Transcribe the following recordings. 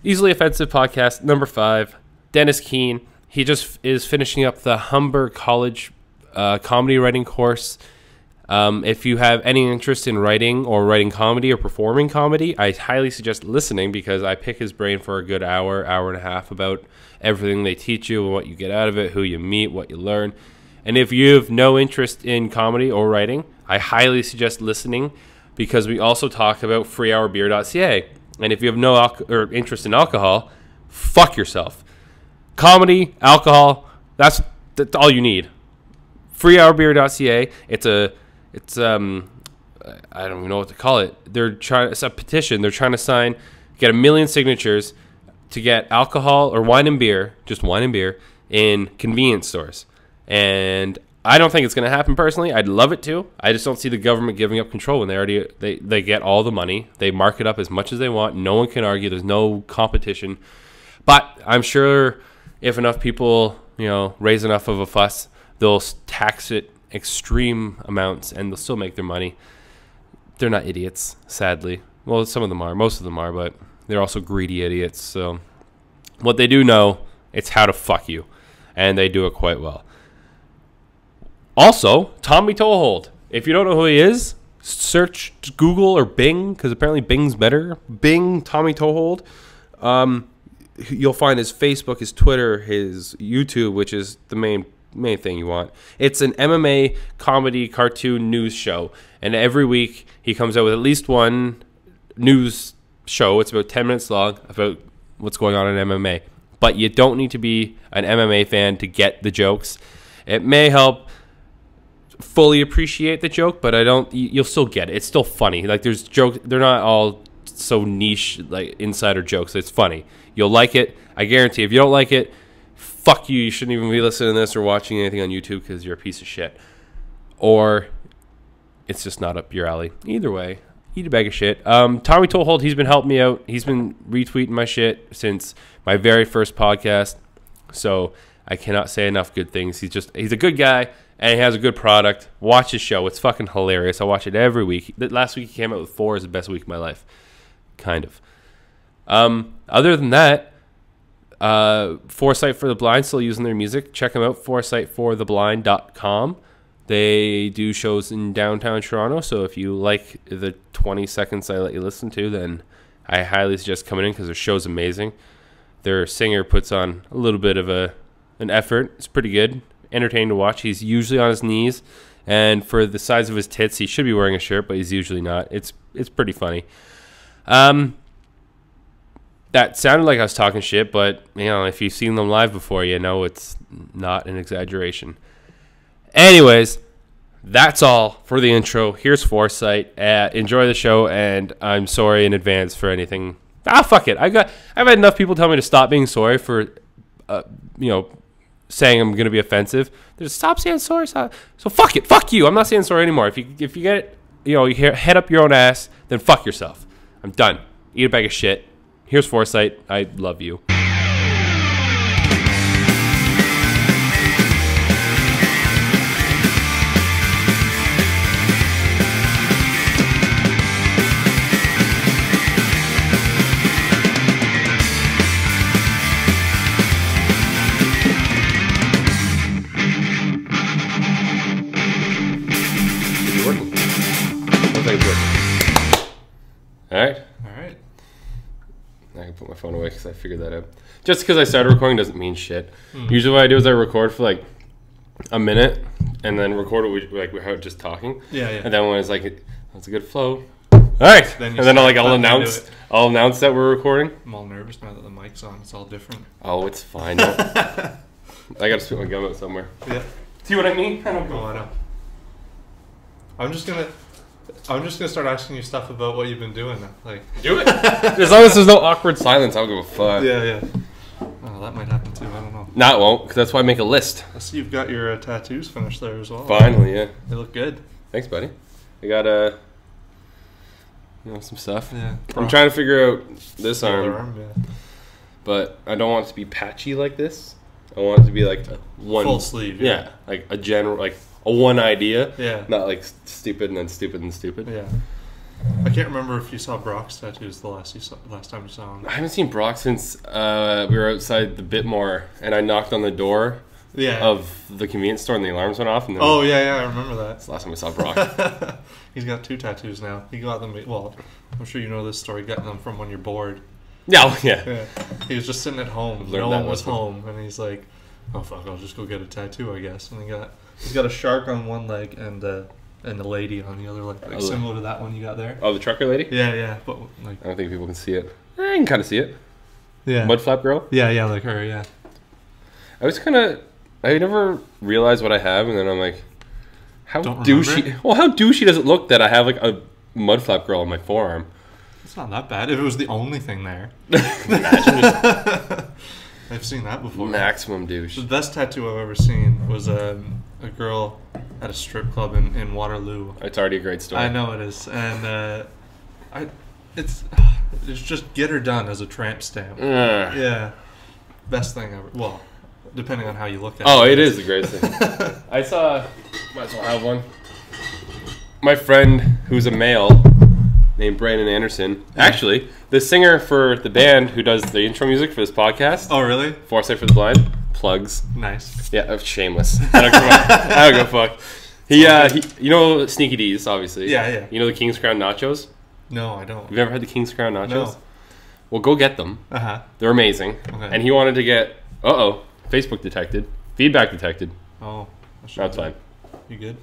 Easily Offensive Podcast, number 5. Denis Keane. He just is finishing up the Humber College comedy writing course. If you have any interest in writing or writing comedy or performing comedy, I highly suggest listening because I pick his brain for a good hour, hour and a half about everything they teach you and what you get out of it, who you meet, what you learn. And if you have no interest in comedy or writing, I highly suggest listening because we also talk about freehourbeer.ca. And if you have no interest in alcohol, fuck yourself. Comedy, alcohol, that's all you need. Freehourbeer.ca. It's I don't even know what to call it. It's a petition. They're trying to get 1 million signatures to get alcohol or wine and beer, just wine and beer, in convenience stores. And I don't think it's going to happen personally. I'd love it to. I just don't see the government giving up control when they get all the money. They mark it up as much as they want. No one can argue. There's no competition. But I'm sure if enough people, raise enough of a fuss, they'll tax it extreme amounts and they'll still make their money. They're not idiots, sadly. Well, some of them are. Most of them are, but they're also greedy idiots. So what they do know, it's how to fuck you. And they do it quite well. Also, Tommy Toehold. If you don't know who he is, search Google or Bing, because apparently Bing's better. Bing Tommy Toehold. You'll find his Facebook, his Twitter, his YouTube, which is the main thing you want. It's an MMA comedy cartoon news show, and every week he comes out with at least one news show. It's about 10 minutes long about what's going on in MMA. But you don't need to be an MMA fan to get the jokes. It may help fully appreciate the joke, but you'll still get it. It's still funny. Like, there's jokes, they're not all so niche, like insider jokes. It's funny. You'll like it. I guarantee. If you don't like it, fuck you. You shouldn't even be listening to this or watching anything on YouTube because you're a piece of shit. Or it's just not up your alley. Either way, eat a bag of shit. Tommy Toehold, he's been helping me out. He's been retweeting my shit since my very first podcast. So I cannot say enough good things. He's a good guy and he has a good product. Watch his show. It's fucking hilarious. I watch it every week. Last week he came out with 4 is the best week of my life. Kind of. Other than that, Foresight for the Blind, still using their music. Check them out, foresightfortheblind.com. They do shows in downtown Toronto, so if you like the 20 seconds I let you listen to, then I highly suggest coming in because their show's amazing. Their singer puts on a little bit of an effort. It's pretty good, entertaining to watch. He's usually on his knees, and for the size of his tits, he should be wearing a shirt, but he's usually not. It's pretty funny. That sounded like I was talking shit, but if you've seen them live before, you know it's not an exaggeration. Anyways, that's all for the intro. Here's Foresight. Enjoy the show, and I'm sorry in advance for anything. Fuck it. I've had enough people tell me to stop being sorry for, saying I'm gonna be offensive. Just stop saying sorry. So fuck it. Fuck you. I'm not saying sorry anymore. If you get it, you head up your own ass, then fuck yourself. I'm done. Eat a bag of shit. Here's Foresight. I love you. Is it working? Looks like it's working. All right. I can put my phone away because I figured that out. Just because I started recording doesn't mean shit. Usually what I do is I record for like a minute and then record we're just talking. Yeah. And then when it's like, that's a good flow. All right. And then I'll announce that we're recording. I'm all nervous now that the mic's on. It's all different. Oh, it's fine. I got to spit my gum out somewhere. Yeah. See what I mean? I don't know. I know. I'm just gonna start asking you stuff about what you've been doing. Do it. As long as there's no awkward silence, I'll give a fuck. Yeah. Oh, that might happen too. I don't know. No, it won't, because that's why I make a list. I see you've got your tattoos finished there as well. Finally, yeah. They look good. Thanks, buddy. I got some stuff. Yeah. I'm trying to figure out this arm. Yeah. But I don't want it to be patchy like this. I want it to be like one full sleeve. Yeah, like a general, like a one idea. Yeah. Not like stupid and then stupid and stupid. Yeah. I can't remember if you saw Brock's tattoos last time you saw him. I haven't seen Brock since we were outside the Bitmore, and I knocked on the door of the convenience store, and the alarms went off. And then I remember that. That's the last time I saw Brock. He's got 2 tattoos now. He got them. Well, I'm sure you know this story. Getting them from when you're bored. Yeah. He was just sitting at home. No one was home, and he's like, "Oh fuck, I'll just go get a tattoo, I guess." And he's got a shark on one leg and a lady on the other leg, similar to that one you got there. Oh, the trucker lady? Yeah. But like, I don't think people can see it. I can kind of see it. Yeah. Mudflap girl? Yeah, like her. Yeah. I never realized what I have, and then I'm like, how douchey does it look that I have like a mudflap girl on my forearm? It's not that bad. If it was the only thing there. I've seen that before. Maximum douche. The best tattoo I've ever seen was a girl at a strip club in Waterloo. It's already a great story. I know it is, and it's just get her done as a tramp stamp. Yeah, best thing ever. Well, depending on how you look at it. Oh, it is the greatest thing. Might as well have one. My friend, who's a male, named Brandon Anderson. Actually, the singer for the band who does the intro music for this podcast. Oh, really? Foresight for the Blind. Plugs. Nice. Yeah, shameless. I don't go fuck. He, you know Sneaky D's, obviously. Yeah. You know the King's Crown nachos? No, I don't. You've never had the King's Crown nachos? No. Well, go get them. They're amazing. Okay. And he wanted to get, Facebook detected. Feedback detected. Oh. That's fine. You good?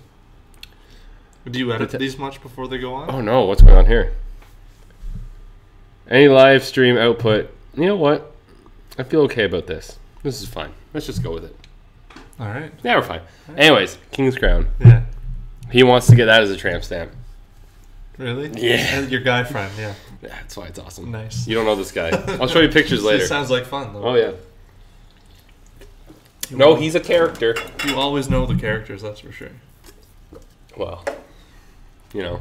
Do you edit these much before they go on? Oh no, what's going on here? Any live stream output. You know what? I feel okay about this. This is fine. Let's just go with it. All right. Yeah, we're fine. Anyways, King's Crown. Yeah. He wants to get that as a tramp stamp. Really? Yeah. Your guy friend, yeah. Yeah, that's why it's awesome. Nice. You don't know this guy. I'll show you pictures later. It sounds like fun, though. Oh, yeah. No, he's a character. You always know the characters, that's for sure. Well, you know.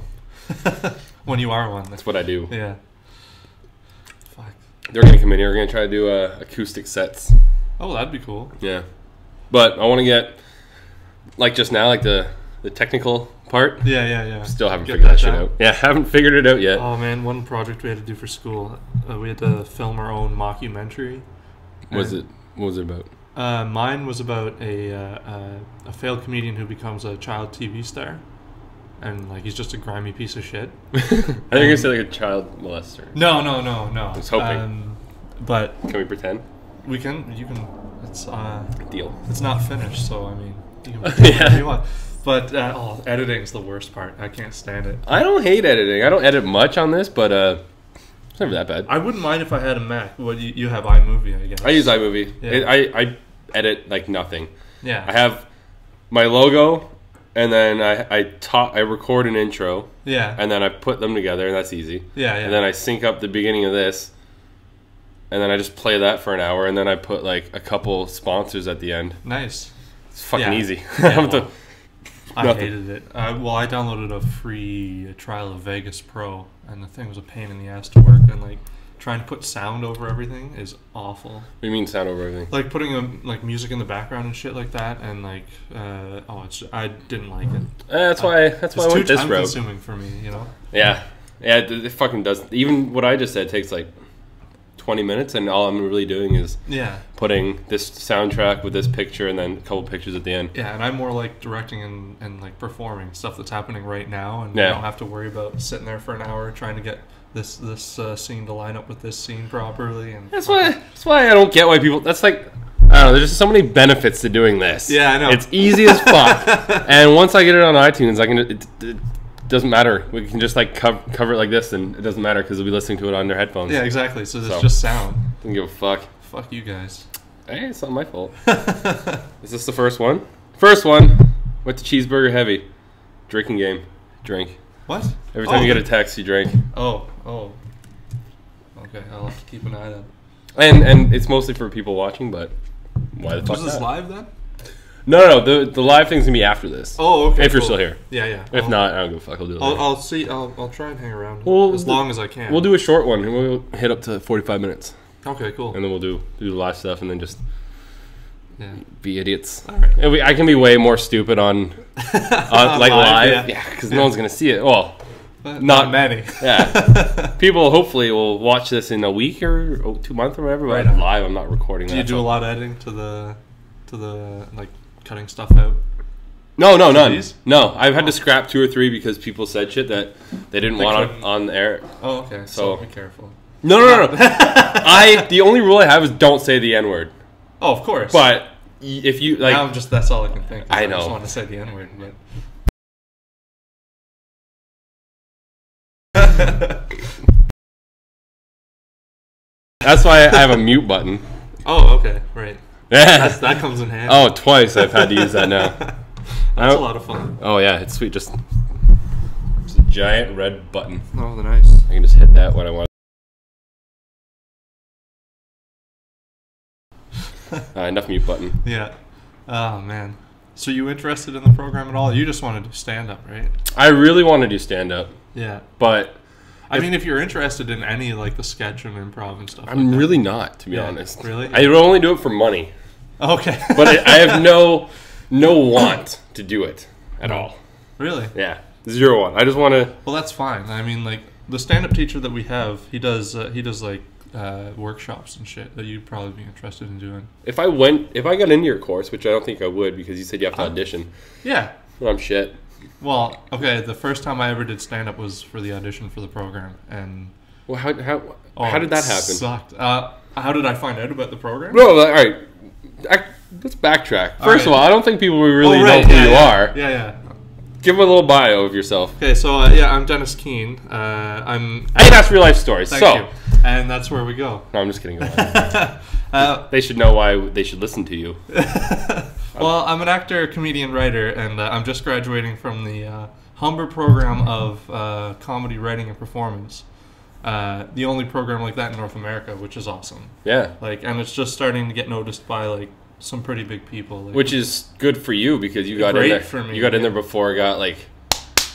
When you are one. That's what I do. Yeah. Fuck. They're going to come in here. We're going to try to do acoustic sets. Oh, that'd be cool. Yeah. But I want to get, like just now, like the technical part. Yeah. Still haven't figured that shit out. Yeah, haven't figured it out yet. Oh, man, one project we had to do for school. We had to film our own mockumentary. What was it about? Mine was about a failed comedian who becomes a child TV star, and like he's just a grimy piece of shit. I think you're gonna say like a child molester. No. I was hoping. But can we pretend? We can. You can. It's deal. It's not finished, so I mean, you can do whatever you want. But editing's the worst part. I can't stand it. I don't hate editing. I don't edit much on this, but it's never that bad. I wouldn't mind if I had a Mac. Well, you have iMovie, I guess. I use iMovie. Yeah. I edit like nothing. Yeah. I have my logo, and then I record an intro. Yeah. And then I put them together, and that's easy. Yeah. And then I sync up the beginning of this, and then I just play that for an hour, and then I put like a couple sponsors at the end. Nice. It's fucking easy. Yeah, I hated it. I downloaded a free trial of Vegas Pro, and the thing was a pain in the ass to work, and like trying to put sound over everything is awful. What do you mean sound over everything? Like putting like music in the background and shit like that, and like I didn't like it. That's why I went this route. It's too time consuming for me, you know. Yeah, it fucking does. Even what I just said takes like 20 minutes, and all I'm really doing is putting this soundtrack with this picture and then a couple pictures at the end. Yeah, and I'm more like directing and like performing stuff that's happening right now, and I don't have to worry about sitting there for an hour trying to get this scene to line up with this scene properly. And that's why I don't get why people. That's like, I don't know. There's just so many benefits to doing this. Yeah, I know. It's easy as fuck. And once I get it on iTunes, I can. It doesn't matter. We can just like cover it like this, and it doesn't matter because they'll be listening to it on their headphones. Yeah, exactly. So there's just sound. Don't give a fuck. Fuck you guys. Hey, it's not my fault. Is this the first one? First one. Went to cheeseburger heavy. Drinking game. Drink. What? Every time you get a text, you drink. Oh. Okay, I'll have to keep an eye then. And it's mostly for people watching, but why the fuck Was this live then? No. The live thing's gonna be after this. Oh, okay. If you're still here. Yeah. If not, I don't give a fuck. I'll do it. I'll see. I'll try and hang around as long as I can. We'll do a short one, and we'll hit up to 45 minutes. Okay, cool. And then we'll do the live stuff, and then just be idiots. All right. I can be way more stupid on like live, because no one's gonna see it. Well, Not many. Yeah. People hopefully will watch this in a week or 2 months or whatever. But live, I'm not recording. Do you do a lot of editing to the like cutting stuff out? No, none. No, I've had to scrap 2 or 3 because people said shit that they didn't want on the air. Oh, okay. So be careful. No. The only rule I have is don't say the N-word. Oh, of course. But if you like, now that's all I can think. I know. I just want to say the N-word, but. That's why I have a mute button. Oh, okay, right. That comes in handy. Oh, twice I've had to use that now. That's a lot of fun. Oh yeah, it's sweet. Just a giant red button. Oh, nice. I can just hit that when I want. Enough mute button. Yeah. Oh man. So you interested in the program at all? You just want to do stand up, right? I really want to do stand up. Yeah. But I mean, if you're interested in any like the sketch and improv and stuff, I'm really not, to be honest. Really? I would only do it for money. Okay. But I have no want to do it at all. Really? Yeah. 0 1. I just want to. Well, that's fine. I mean, like the stand-up teacher that we have, he does like workshops and shit that you'd probably be interested in doing. If I got into your course, which I don't think I would because you said you have to audition. Yeah. Well, I'm shit. Well, okay. The first time I ever did stand-up was for the audition for the program, and well, how did that happen? Sucked. How did I find out about the program? No, all right. Let's backtrack. First of all, I don't think people really know who you are. Yeah. Give them a little bio of yourself. Okay, so I'm Denis Keane. I can ask real life stories. Thank you. And that's where we go. No, I'm just kidding. They should know why they should listen to you. Well, I'm an actor, comedian, writer, and I'm just graduating from the Humber program of comedy writing and performance. The only program like that in North America, which is awesome. Yeah. And it's just starting to get noticed by like some pretty big people. Like, which is good for you because you got in there. For me, you got in there before it got like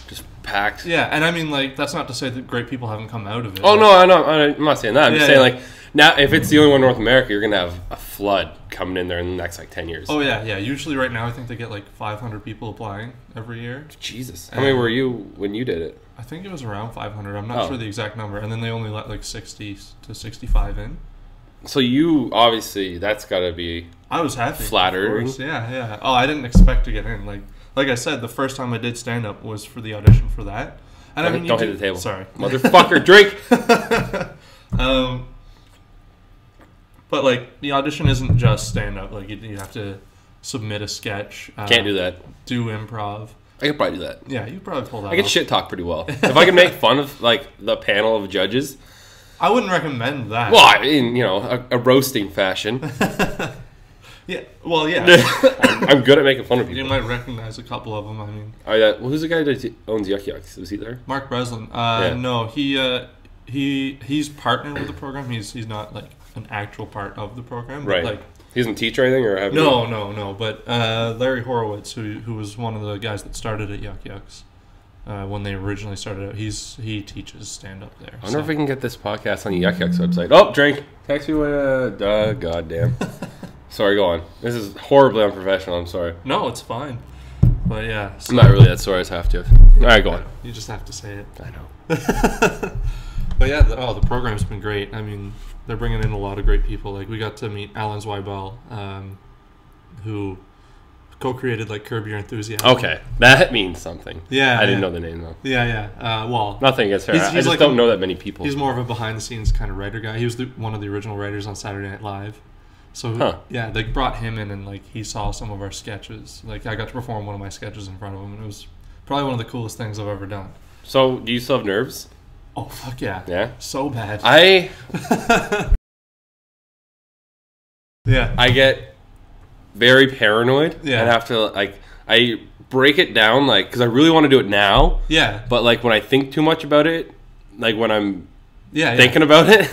just packed. Yeah, and I mean like that's not to say that great people haven't come out of it. Oh no, I'm not saying that. I'm just saying like now if it's the only one in North America, you're gonna have a flood coming in there in the next like 10 years. Oh yeah. Usually right now I think they get like 500 people applying every year. Jesus. How many were you when you did it? I think it was around 500. I'm not sure the exact number. And then they only let like 60 to 65 in. So you obviously that's got to be. I was happy. Flattering. Yeah. Oh, I didn't expect to get in. Like I said, the first time I did stand up was for the audition for that. And don't hit the table. Sorry, motherfucker, drink. But like the audition isn't just stand up. Like you have to submit a sketch. Can't do that. Do improv. I could probably do that. Yeah, you probably pull that. I can shit talk pretty well. If I can make fun of like the panel of judges. I wouldn't recommend that. Well, in a roasting fashion. Yeah. Well, yeah. I'm good at making fun of people. You might recognize a couple of them. I mean. Who's the guy that owns Yuck Yucks? Was he there? Mark Breslin. No, he's partnered with the program. He's not like an actual part of the program. Right. Like he doesn't teach or anything, or have no. But Larry Horowitz, who was one of the guys that started at Yuck Yucks. When they originally started out, he teaches stand up there. I wonder if we can get this podcast on the Yuck Yucks website. Oh, drink. Text me when. Goddamn. Sorry, go on. This is horribly unprofessional. I'm sorry. No, it's fine. But yeah, I'm not really that sorry. I just have to. All right, go on. You just have to say it. I know. But yeah, the program's been great. I mean, they're bringing in a lot of great people. Like we got to meet Alan Zweibel, who co-created like Curb Your Enthusiasm. Okay, that means something. Yeah, I didn't know the name though. Yeah. Well, nothing against her. I just like don't know that many people. He's more of a behind-the-scenes kind of writer guy. He was one of the original writers on Saturday Night Live. So yeah, they brought him in and like he saw some of our sketches. Like I got to perform one of my sketches in front of him, and it was probably one of the coolest things I've ever done. So, do you still have nerves? Oh fuck yeah! Yeah, so bad. Yeah, I get very paranoid. Yeah, and have to like I break it down like because I really want to do it now. Yeah, but like when I think too much about it, like when I'm thinking about it.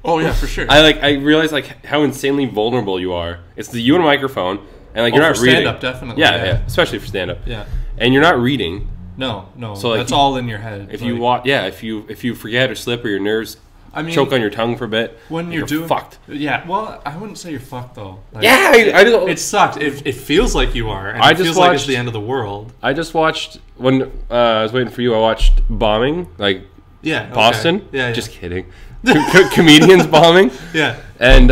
Oh yeah, for sure. I realize like how insanely vulnerable you are. It's you and a microphone, and like you're not reading. Stand up, definitely. Yeah, especially for stand up. Yeah, and you're not reading. No. So like, that's all in your head. If you if you forget or slip or your nerves I mean, choke on your tongue for a bit. When you're doing fucked. Yeah, well, I wouldn't say you're fucked though. Like, yeah, it sucked. It feels like you are. And it feels like it's the end of the world. I just watched when I was waiting for you. I watched Bombing, like Boston. Okay. Yeah, just kidding. Comedians bombing. Yeah, and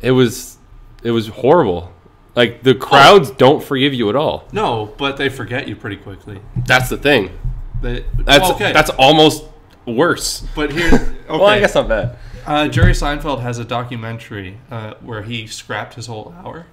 it was horrible. Like the crowds don't forgive you at all. No, but they forget you pretty quickly. That's the thing. That's almost worse. But here, okay. Well, I guess not bad. Jerry Seinfeld has a documentary where he scrapped his whole hour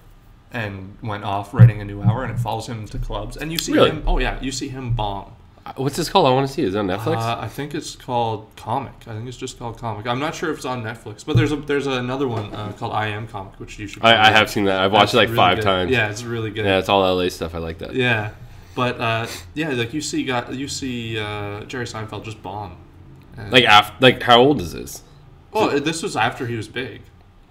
and went off writing a new hour, and it follows him to clubs. And you see him. Oh yeah, you see him bomb. What's this called? I want to see it. Is it on Netflix? I think it's called Comic. I think it's just called Comic. I'm not sure if it's on Netflix, but there's another one called I Am Comic, which you should. I have seen that. I've watched it like really 5 good. times. Yeah, it's really good. Yeah, it's all LA stuff. I like that. Yeah, but like you see Jerry Seinfeld just bomb. Like how old is this? Oh, this was after he was big.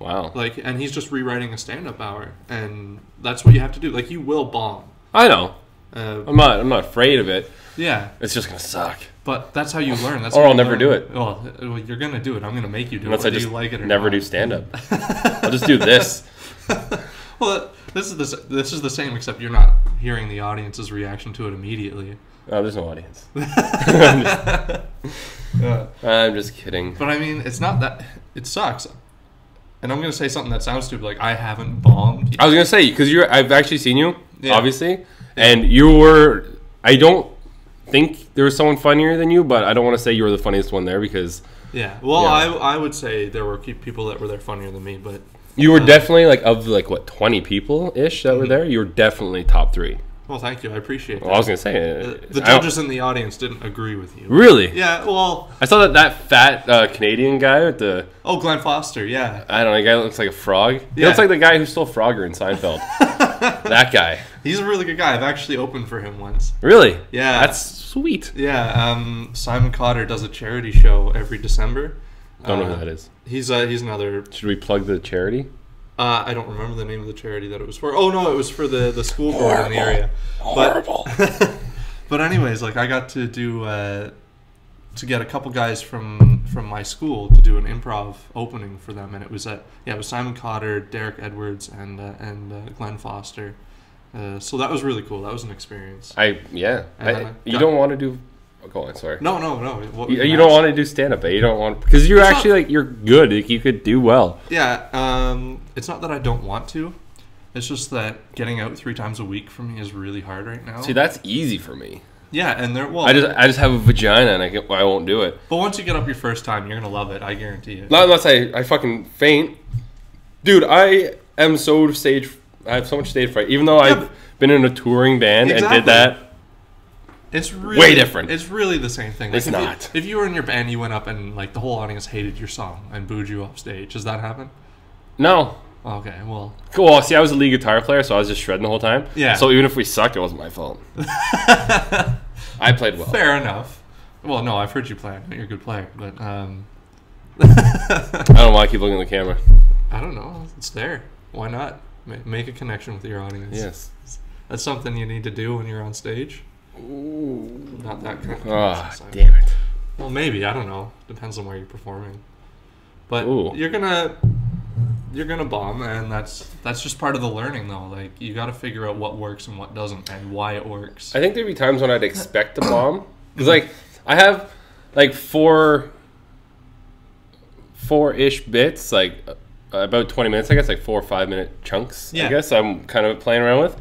Wow. And he's just rewriting a stand-up hour, and that's what you have to do. Like, you will bomb. I know. I'm not afraid of it. Yeah. It's just gonna suck. But that's how you learn. That's or how I'll never do it. Well, you're gonna do it. I'm gonna make you do Unless it. I just you like it or never not. do stand-up. I'll just do this. Well, this is the same, except you're not hearing the audience's reaction to it immediately. Oh, there's no audience. Yeah. I'm just kidding. But I mean, it's not that. It sucks. And I'm gonna say something that sounds stupid. Like, I haven't bombed. I was gonna say because I've actually seen you, obviously, yeah. and you were. I don't think there was someone funnier than you, but I don't want to say you were the funniest one there because. Yeah. Well, I would say there were people that were there funnier than me, but. You were definitely of 20 people ish that were there. You were definitely top 3. Well, thank you. I appreciate that. Well, I was gonna say the judges in the audience didn't agree with you. Really? Yeah. Well, I saw that fat Canadian guy with the. Oh, Glenn Foster. Yeah. I don't know. The guy looks like a frog. Yeah. He looks like the guy who stole Frogger in Seinfeld. That guy. He's a really good guy. I've actually opened for him once. Really? Yeah. That's sweet. Yeah. Simon Cotter does a charity show every December. Don't know who that is. He's another. Should we plug the charity? I don't remember the name of the charity that it was for. Oh no, it was for the school board in the area. Horrible. But anyways, I got to do to get a couple guys from my school to do an improv opening for them, and it was Simon Cotter, Derek Edwards, and Glenn Foster. So that was really cool. That was an experience. You don't want to do. Oh, go on, sorry. No. You don't want to do stand up, you don't want because you're actually you're good. You could do well. Yeah. It's not that I don't want to. It's just that getting out 3 times a week for me is really hard right now. See, that's easy for me. Yeah, and I just have a vagina and I won't do it. But once you get up your first time, you're gonna love it. I guarantee you. Not unless I fucking faint, dude. I am so stage. I have so much stage fright. Even though I've been in a touring band and did that. It's really way different. It's really the same thing. It's not. If you were in your band, you went up and the whole audience hated your song and booed you off stage. Does that happen? No. Okay, well. Cool. Well, see, I was a lead guitar player, so I was just shredding the whole time. Yeah. So even if we sucked, it wasn't my fault. I played well. Fair enough. Well, no, I've heard you play. I know you're a good player, but I don't know why I keep looking at the camera. I don't know. It's there. Why not? Make a connection with your audience. Yes. That's something you need to do when you're on stage. Ooh. Not that kind of damn it. Well, maybe. I don't know. Depends on where you're performing. But Ooh. you're gonna bomb, and that's just part of the learning, though. You got to figure out what works and what doesn't, and why it works. I think there'd be times when I'd expect to bomb because I have four-ish bits, about 20 minutes, I guess, 4 or 5 minute chunks. Yeah. I guess I'm kind of playing around with.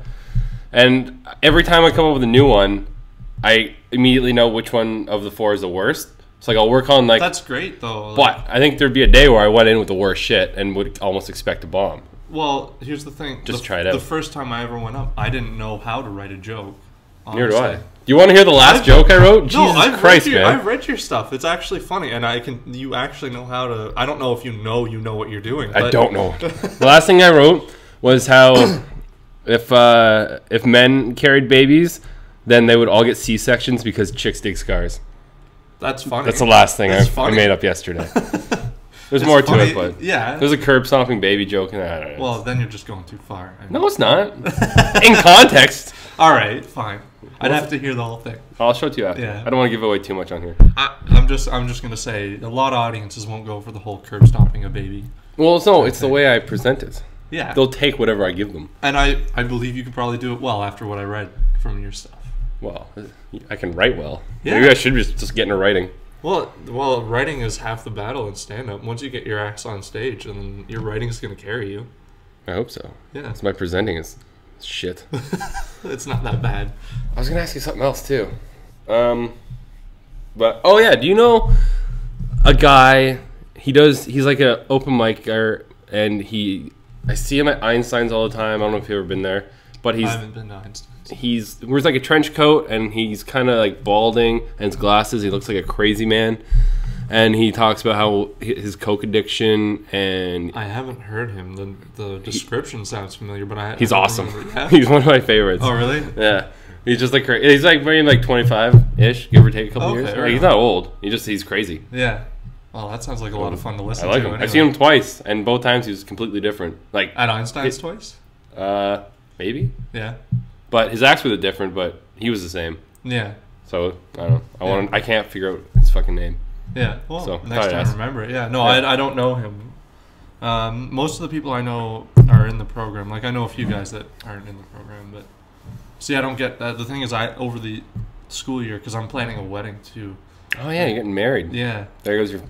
And every time I come up with a new one, I immediately know which one of the 4 is the worst. So I'll work on That's great though. But I think there'd be a day where I went in with the worst shit and would almost expect a bomb. Well, here's the thing. Just try it out. The first time I ever went up, I didn't know how to write a joke. Honestly. Neither do I. Do you want to hear the last joke I wrote? Jesus Christ, man. I've read your stuff. It's actually funny, and you actually know how to. I don't know if you know what you're doing. I don't know. The last thing I wrote was how if men carried babies, then they would all get C-sections because chicks dig scars. That's funny. That's the last thing I made up yesterday. There's more to it, but there's a curb stomping baby joke, and I don't know. Well, then you're just going too far. No, it's not. In context. All right, fine. I'd have to hear the whole thing. I'll show it to you after. Yeah. I don't want to give away too much on here. I'm just gonna say a lot of audiences won't go for the whole curb stomping a baby. Well, no, it's the way I present it. Yeah. They'll take whatever I give them. And I believe you could probably do it well after what I read from your stuff. Well, I can write well. Yeah. Maybe I should just get into writing. Well, writing is half the battle in stand-up. Once you get your acts on stage, and then your writing's going to carry you. I hope so. Yeah. It's my presenting is shit. It's not that bad. I was going to ask you something else, too. But, oh, yeah, do you know a guy, he's like an open micer, and I see him at Einstein's all the time. I don't know if you've ever been there. But I haven't been to Einstein's. He wears like a trench coat, and he's kind of like balding, and his glasses. He looks like a crazy man, and he talks about how his coke addiction. And I haven't heard him. The description sounds familiar, but he's awesome. Yeah? He's one of my favorites. Oh, really? Yeah, he's just like he's like maybe like 25-ish, give or take a couple years. Right. Like, he's not old. He's crazy. Yeah. Well, that sounds like a lot of fun to listen to. I like to. him. Anyway. I've seen him twice, and both times he was completely different. Like at Einstein's twice. Maybe. Yeah. But his acts were different, but he was the same. Yeah. So I don't know. I can't figure out his fucking name. Yeah. Well, so, next time remember it. Yeah. No, yeah. I don't know him. Most of the people I know are in the program. Like I know a few guys that aren't in the program, but see, I don't get that. The thing is, over the school year, because I'm planning a wedding too. Oh yeah, you're getting married. Yeah. There goes your.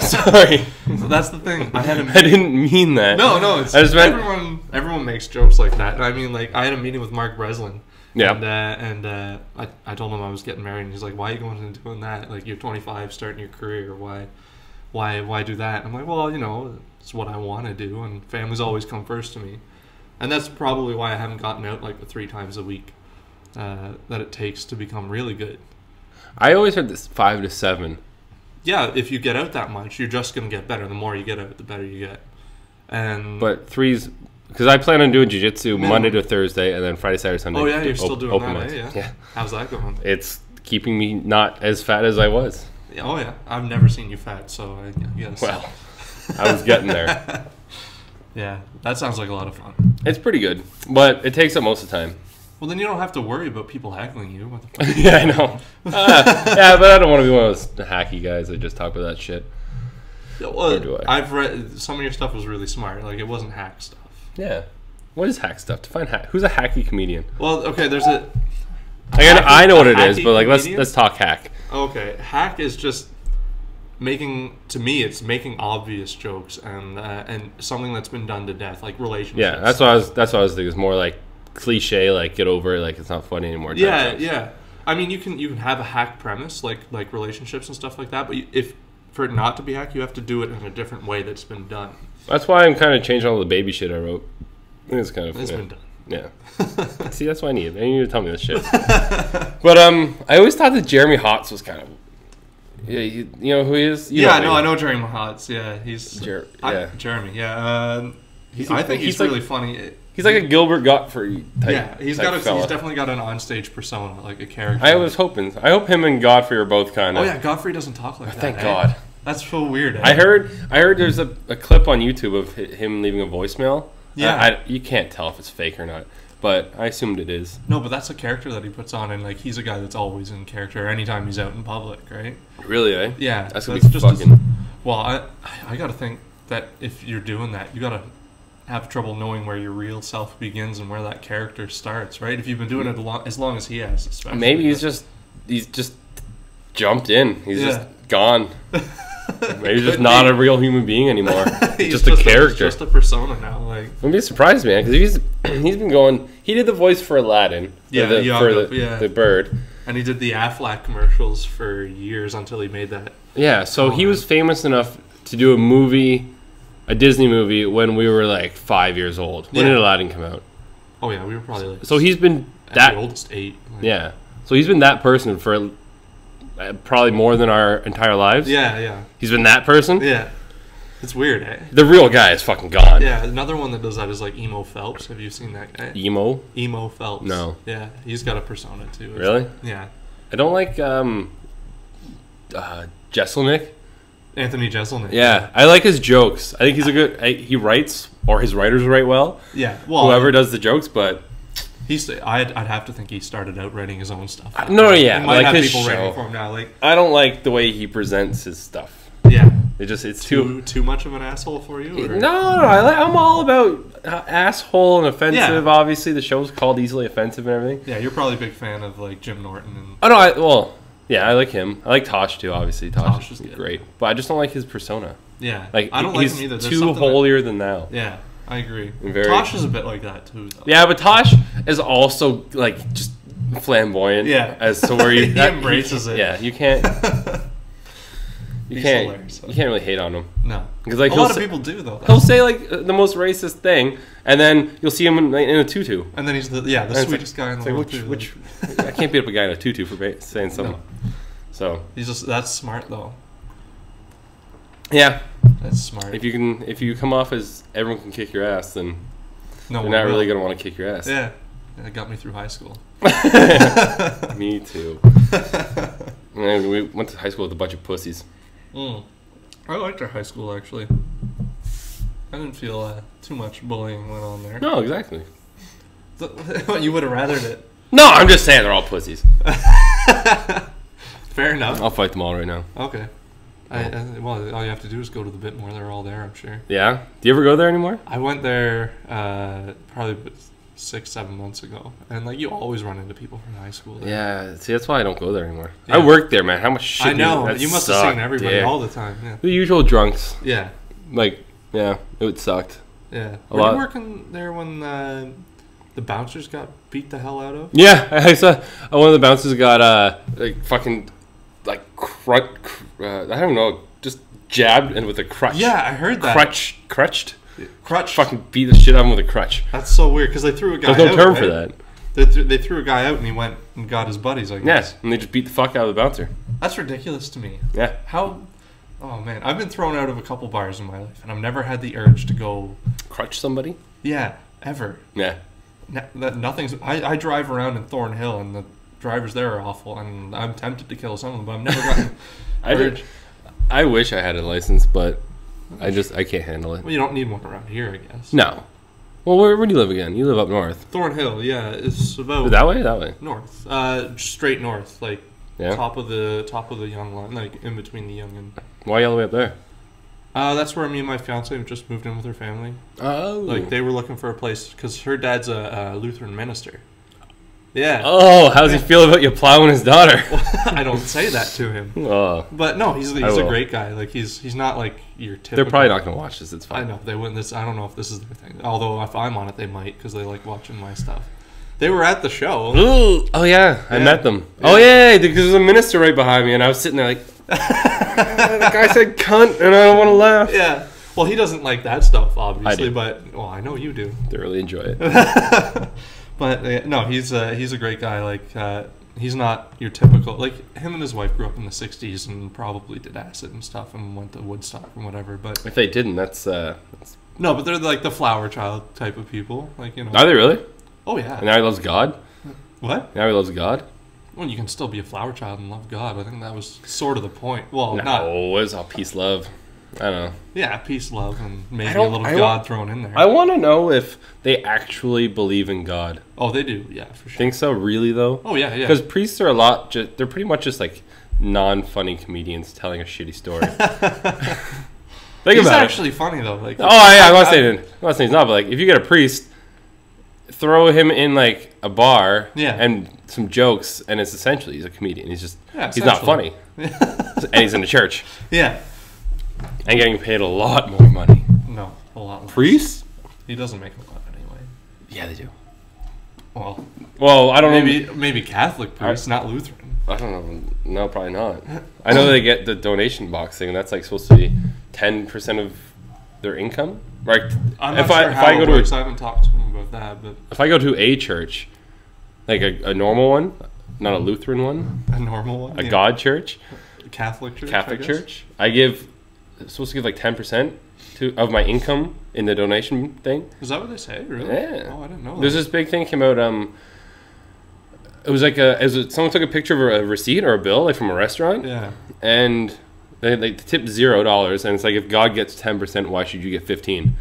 Sorry. So that's the thing. I didn't mean that. No. It's, I just meant everyone makes jokes like that. I mean, like I had a meeting with Mark Breslin. Yeah. And I told him I was getting married, and he's like, "Why are you going and doing that? Like you're 25, starting your career. Why do that?" I'm like, "Well, it's what I want to do, and families always come first to me, and that's probably why I haven't gotten out like the 3 times a week that it takes to become really good." I always heard this 5 to 7. Yeah, if you get out that much, you're just going to get better. The more you get out, the better you get. But 3's... Because I plan on doing jiu-jitsu Monday to Thursday, and then Friday, Saturday, Sunday. Oh, yeah, you're still doing that, Yeah. How's that going? It's keeping me not as fat as I was. Oh, yeah. I've never seen you fat, so I guess. Well, I was getting there. Yeah, that sounds like a lot of fun. It's pretty good, but it takes up most of the time. Well, then you don't have to worry about people heckling you. What the fuck? Yeah, I know. Yeah, but I don't want to be one of those hacky guys that just talk about that shit. Well, do I? I've read some of your stuff was really smart. Like it wasn't hack stuff. Yeah. What is hack stuff? Define hack. Who's a hacky comedian? Well, okay, there's a. I know what it is, but like let's talk hack. Okay, hack is just making. To me, it's making obvious jokes and something that's been done to death, like relationships. Yeah, that's what I was thinking. It's more like cliche, like get over it, like it's not funny anymore. Yeah. I mean, you can have a hack premise, like relationships and stuff like that. But if for it not to be hack, you have to do it in a different way that's been done. That's why I'm kind of changing all the baby shit I wrote. It's kind of been done. Yeah. See, that's what I need. I need you to tell me this shit. But I always thought that Jeremy Hotz was kind of. Yeah, you know who he is? I know Jeremy Hotz. Yeah, he's Jeremy. Yeah, I think he's really funny. He's like a Gilbert Gottfried type. Yeah, he's definitely got an onstage persona, like a character. I was hoping. I hope him and Godfrey are both kind of. Oh yeah, Godfrey doesn't talk like that. Thank God. That's so weird. I heard there's a clip on YouTube of him leaving a voicemail. Yeah, you can't tell if it's fake or not, but I assumed it is. No, but that's a character that he puts on, and like he's a guy that's always in character anytime he's out in public, right? Really, eh? Yeah, that's gonna be just fucking. Well, I gotta think that if you're doing that, you gotta have trouble knowing where your real self begins and where that character starts, right? If you've been doing it as long as he has, especially. Maybe he's just jumped in. He's just gone. Maybe he's just not a real human being anymore. He's just a character. He's just a persona now. Like, I'm be surprised, man, because he's been going. He did the voice for Aladdin. Yeah, the bird. And he did the Aflac commercials for years until he made that. Yeah, so he was famous enough to do a Disney movie when we were like 5 years old. When did Aladdin come out? Oh yeah, we were probably like. So he's been the oldest 8. Like, yeah, so he's been that person for probably more than our entire lives. Yeah. He's been that person. Yeah, it's weird. Eh? The real guy is fucking gone. Yeah, another one that does that is like Emo Phelps. Have you seen that guy? Emo Phelps. No. Yeah, he's got a persona too. Really? Yeah. I don't like Jeselnik. Anthony Jeselnik. Yeah, I like his jokes. I think he's a good. He writes, or his writers write well. Yeah, well, whoever does the jokes, but I'd have to think he started out writing his own stuff. No, yeah, he might like have his people show. writing for him now. Like, I don't like the way he presents his stuff. yeah, It's too much of an asshole for you. Or? No, I'm all about asshole and offensive. Yeah. Obviously, the show's called Easily Offensive and everything. Yeah, you're probably a big fan of like Jim Norton and. Oh no, yeah, I like him. I like Tosh too. Obviously, Tosh is good. great, but I just don't like his persona. Yeah, Like I don't like he's him either. There's too holier than thou. Yeah, I agree. Very, Tosh is a bit like that too, though. Yeah, but Tosh is also like just flamboyant. Yeah, as to where you he embraces it. Yeah, you can't. You can't really hate on him. No, because like a lot of people do though. He'll say like the most racist thing, and then you'll see him in a tutu. And then he's the sweetest guy in the world too. Which I can't beat up a guy in a tutu for saying something. No. So that's smart though. Yeah, that's smart. If you come off as everyone can kick your ass, then you're not really gonna want to kick your ass. Yeah, that got me through high school. Me too. And we went to high school with a bunch of pussies. I liked our high school actually. I didn't feel too much bullying went on there. No, exactly. You would have rathered it. No, I'm just saying they're all pussies. Fair enough. I'll fight them all right now. Okay. Well, all you have to do is go to the Bitmore. They're all there, I'm sure. Yeah? Do you ever go there anymore? I went there probably 6-7 months ago, and like you always run into people from high school there. Yeah, see, that's why I don't go there anymore. Yeah. I worked there, man. How much shit? I know. You must have seen everybody all the time. Yeah. The usual drunks. Yeah. Like, yeah, it sucked. Yeah. Were you working there when the bouncers got beat the hell out of? Yeah, I saw one of the bouncers got like fucking like I don't know, just jabbed and with a crutch. Yeah, I heard that. Crutched. Crutch. Fucking beat the shit out of him with a crutch. That's so weird because they threw a guy out. There's no term for that. They threw a guy out and he went and got his buddies, I guess. Yes, and they just beat the fuck out of the bouncer. That's ridiculous to me. Yeah. How... Oh, man. I've been thrown out of a couple bars in my life, and I've never had the urge to go... Crutch somebody? Yeah, ever. Yeah. Nothing's... I drive around in Thornhill, and the drivers there are awful, and I'm tempted to kill some of them, but I've never gotten urge. I wish I had a license, but I can't handle it. Well, you don't need one around here, I guess. No. Well, where do you live again? You live up north. Thornhill, yeah. It's about... That way? That way? North. Straight north, like... Yeah. Top of the Young line, like in between the Young and... Why are you all the way up there? That's where me and my fiance have just moved in with her family. Oh. Like they were looking for a place because her dad's a Lutheran minister. Yeah. Oh, how does he feel about you plowing his daughter? I don't say that to him. Oh. But no, he's a great guy. Like he's not like your typical... They're probably not gonna watch this. It's fine. I know they wouldn't. I don't know if this is their thing. Although if I'm on it, they might because they like watching my stuff. They were at the show. Ooh. Oh yeah, I met them. Yeah. Oh yeah, because there's a minister right behind me, and I was sitting there like, the guy said cunt, and I don't want to laugh. Yeah. Well, he doesn't like that stuff, obviously, but I know you do. Thoroughly enjoy it. But no, he's a great guy. Like he's not your typical. Like him and his wife grew up in the '60s and probably did acid and stuff and went to Woodstock and whatever. But if they didn't, that's no. But they're like the flower child type of people. Like Are they really? Oh, yeah. And now he loves God? What? Now he loves God? Well, you can still be a flower child and love God. I think that was sort of the point. Well, no, it's all peace, love. I don't know. Yeah, peace, love, and maybe a little God thrown in there. I want to know if they actually believe in God. Oh, they do. Yeah, for sure. Think so? Really, though? Oh, yeah, yeah. Because priests are they're pretty much just like non-funny comedians telling a shitty story. He's actually funny, though. Like, I'm not saying he's not, but like, if you get a priest... throw him in like a bar and some jokes, and it's essentially he's a comedian. He's not funny, and he's in the church. Yeah, and getting paid a lot more money. No, a lot less. Priest? He doesn't make a lot anyway. Yeah, they do. Well, I don't know. Maybe Catholic priests, not Lutheran. I don't know. No, probably not. I know they get the donation box thing, and that's like supposed to be 10% of their income. Right? I'm not sure how it works. I haven't talked to him about that, but if I go to a church, like a normal one, not a Lutheran one, a normal one, a God church, Catholic church, supposed to give like 10% of my income in the donation thing. Is that what they say? Really? Yeah. Oh, I didn't know. There's this big thing came out. It was like someone took a picture of a receipt or a bill like from a restaurant. Yeah. And they tipped $0, and it's like if God gets 10%, why should you get 15?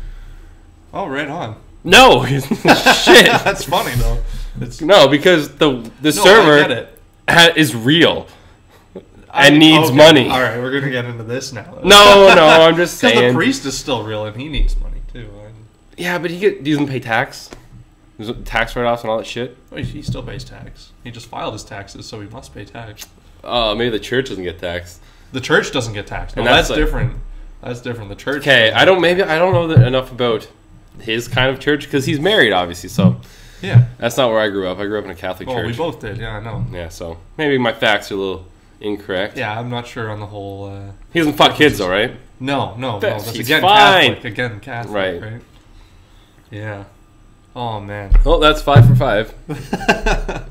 Oh, right on. No, shit. That's funny though. No, because the server is real and needs money. All right, we're gonna get into this now. No, I'm just saying. Because the priest is still real and he needs money too. Yeah, but he doesn't pay tax. There's tax write-offs and all that shit. Well, he still pays tax. He just filed his taxes, so he must pay tax. Maybe the church doesn't get taxed. The church doesn't get taxed. No, that's different. That's different. The church. Okay, I don't know enough about his kind of church because he's married, obviously. So yeah, that's not where I grew up. I grew up in a Catholic church. Well, we both did. Yeah, I know. Yeah, so maybe my facts are a little incorrect. Yeah, I'm not sure on the whole. He doesn't fuck kids, though, right? No. That's again fine. Catholic. Again Catholic. Right. Yeah. Oh man. Well, that's 5 for 5.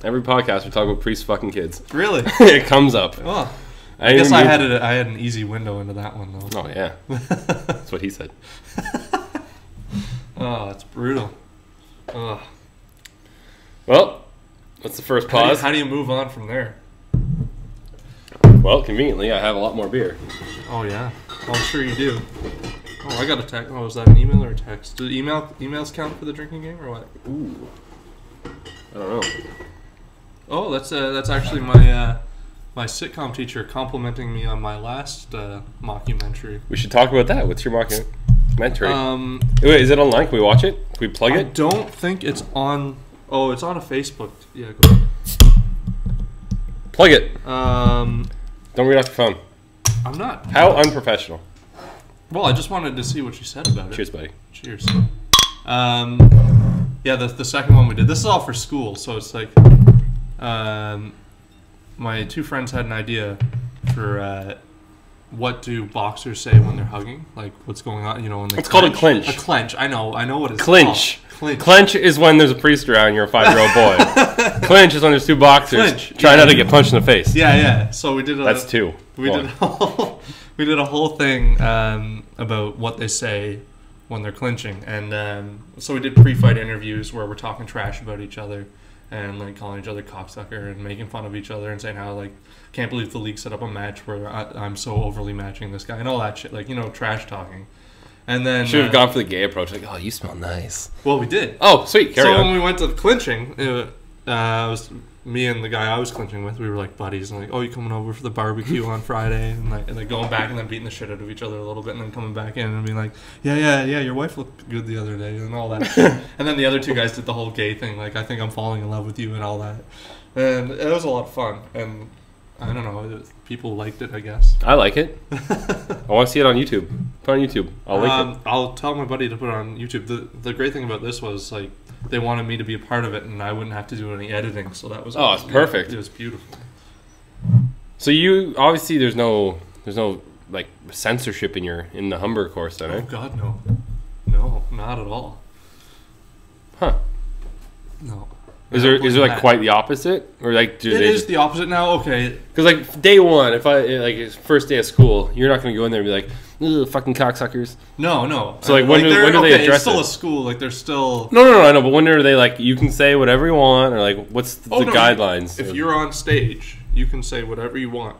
Every podcast we talk about priests fucking kids. Really? It comes up. Oh. I guess I had an easy window into that one though. Oh yeah. That's what he said. Oh, it's brutal. Oh. Well, what's the first pause? How do you move on from there? Well, conveniently, I have a lot more beer. Oh yeah. Oh, I'm sure you do. Oh, I got a text. Oh, was that an email or a text? Do emails count for the drinking game or what? Ooh. I don't know. Oh, that's actually my my sitcom teacher complimenting me on my last mockumentary. We should talk about that. What's your mockumentary? Wait, is it online? Can we watch it? Can we plug it? I don't think it's on. Oh, it's on a Facebook. Yeah, go ahead. Plug it. Don't read off your phone. I'm not. How unprofessional. Well, I just wanted to see what you said about it. Cheers, buddy. Cheers. Yeah, the second one we did. This is all for school, so it's like, my two friends had an idea for what do boxers say when they're hugging, like what's going on, when they. It's called a clinch. A clench. I know what it's clinch. Called. Clinch is when there's a priest around and you're a 5-year-old boy. Clinch is when there's two boxers trying not to get punched in the face. Yeah. So we did. That's two. We did a whole thing about what they say when they're clinching, and so we did pre-fight interviews where we're talking trash about each other and like calling each other cocksucker and making fun of each other and saying how like can't believe the league set up a match where I'm so overly matching this guy and all that shit, like trash talking. And then should have gone for the gay approach, like, oh, you smell nice. Well, we did. Oh, sweet. Carry on. When we went to the clinching, it was me and the guy I was clinching with. We were like buddies, and like, oh, you coming over for the barbecue on Friday, and like going back and then beating the shit out of each other a little bit, and then coming back in and being like, yeah, your wife looked good the other day, and all that shit. And then the other two guys did the whole gay thing, like, I think I'm falling in love with you and all that, and it was a lot of fun. And I don't know, people liked it, I guess. I like it. I want to see it on YouTube. Put it on YouTube. I'll link it. I'll tell my buddy to put it on YouTube. The great thing about this was like they wanted me to be a part of it, and I wouldn't have to do any editing. So that was it's perfect. It was beautiful. So you obviously there's no like censorship in the Humber course, then? Oh God, no, not at all. Huh? No. Is there like quite the opposite, or like it is the opposite now? Okay, because like day one, if I like first day of school, you're not going to go in there and be like, ugh, fucking cocksuckers. No. So like when do they address it's still it? a school, like they're still. No, I know, but when are they like you can say whatever you want, or like what's the guidelines? If you're on stage, you can say whatever you want.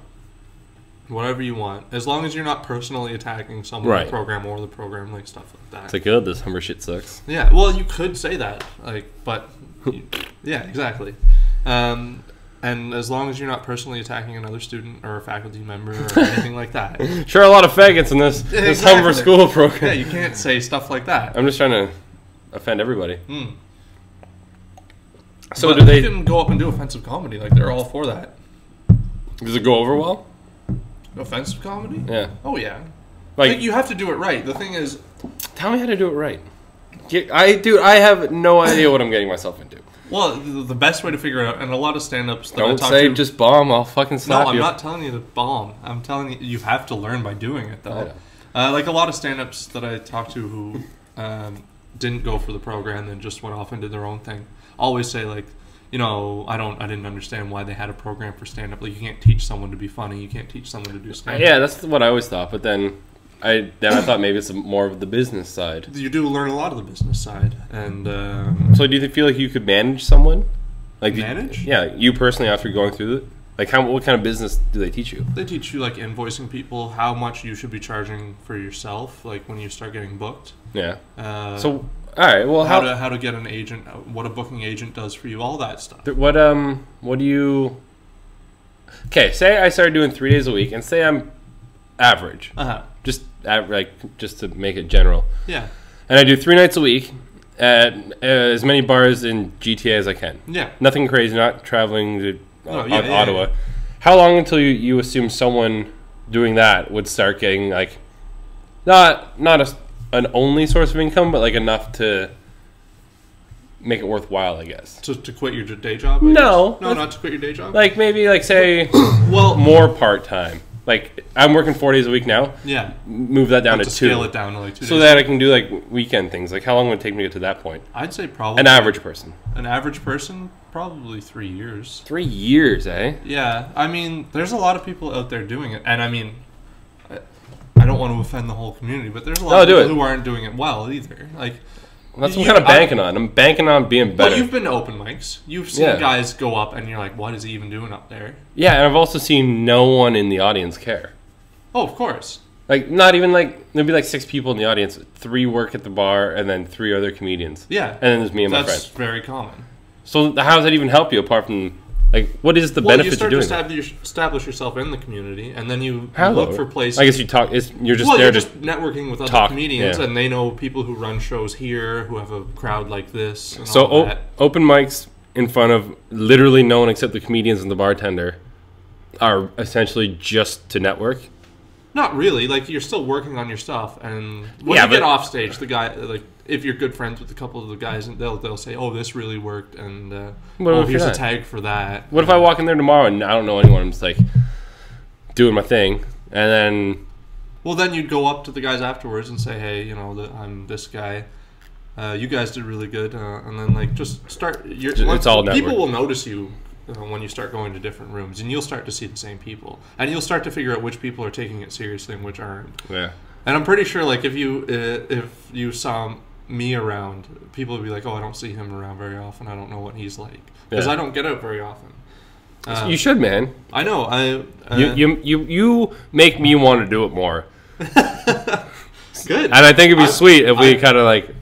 Whatever you want, as long as you're not personally attacking someone in the program or the program, like stuff like that. It's like, oh, this Humber shit sucks. Yeah, well, you could say that, like, but yeah, exactly. And as long as you're not personally attacking another student or a faculty member or anything like that. Sure, a lot of faggots in this Humber school program. Yeah, you can't say stuff like that. I'm just trying to offend everybody. So do they? You can go up and do offensive comedy, like they're all for that. Does it go over well? Offensive comedy? Yeah. Oh yeah. Like you have to do it right. The thing is, tell me how to do it right. I have no idea what I'm getting myself into. Well, the best way to figure it out, and a lot of stand-ups that don't I talk say to, just bomb. I'll fucking slap you. No, I'm not telling you to bomb. I'm telling you have to learn by doing it though. Like a lot of stand-ups that I talk to who didn't go for the program and just went off and did their own thing, always say like, I didn't understand why they had a program for stand-up. Like, you can't teach someone to be funny. You can't teach someone to do stand-up. Yeah, that's what I always thought. But then I thought maybe it's more of the business side. You do learn a lot of the business side. And so do you feel like you could manage someone? Like manage? You personally after going through it? Like, what kind of business do they teach you? They teach you, like, invoicing people, how much you should be charging for yourself, like, when you start getting booked. Yeah. So, all right, well, how to get an agent, what a booking agent does for you, all that stuff. What do you... Okay, say I started doing 3 days a week, and say I'm average. Just to make it general. Yeah. And I do 3 nights a week at as many bars in GTA as I can. Yeah. Nothing crazy, not traveling to Ottawa. Yeah. How long until you assume someone doing that would start getting, like, not an only source of income, but, like, enough to make it worthwhile, I guess? To quit your day job? No. No, not to quit your day job? Like, maybe, like, say, more part-time. Like, I'm working 4 days a week now. Yeah. Move that down to 2. Scale it down to, like, 2 days. So that I can do, like, weekend things. Like, how long would it take me to get to that point? I'd say probably... An average person. An average person? Probably 3 years. 3 years, eh? Yeah. I mean, there's a lot of people out there doing it. And, I mean, I don't want to offend the whole community, but there's a lot of people who aren't doing it well either. Like... Well, that's what I'm kind of banking on. I'm banking on being better. Well, you've been to open mics. You've seen guys go up, and you're like, what is he even doing up there? Yeah, and I've also seen no one in the audience care. Oh, of course. Like, not even, like, there'd be, like, 6 people in the audience. 3 work at the bar, and then 3 other comedians. Yeah. And then there's me and my friend. That's very common. So how does that even help you, apart from... Like, what is the benefit to doing that? You establish yourself in the community, and then you look for places. I guess you talk. You're just there. You're just networking with other comedians, and they know people who run shows here, who have a crowd like this. And so all that. Open mics in front of literally no one except the comedians and the bartender are essentially just to network. Not really. Like, you're still working on your stuff, and when you get off stage, the guy, like, if you're good friends with a couple of the guys, they'll say, "Oh, this really worked," and here's a tag for that. What if I walk in there tomorrow and I don't know anyone? I'm just like doing my thing, and then. Well, then you'd go up to the guys afterwards and say, "Hey, you know, I'm this guy. You guys did really good," and then like just start. It's all network. People will notice you when you start going to different rooms, and you'll start to see the same people, and you'll start to figure out which people are taking it seriously and which aren't. Yeah. And I'm pretty sure, like, if you saw me around, people would be like, "Oh, I don't see him around very often. I don't know what he's like," because I don't get out very often. You should, man. I know. You make me want to do it more. Good. And I think it'd be sweet if we kind of like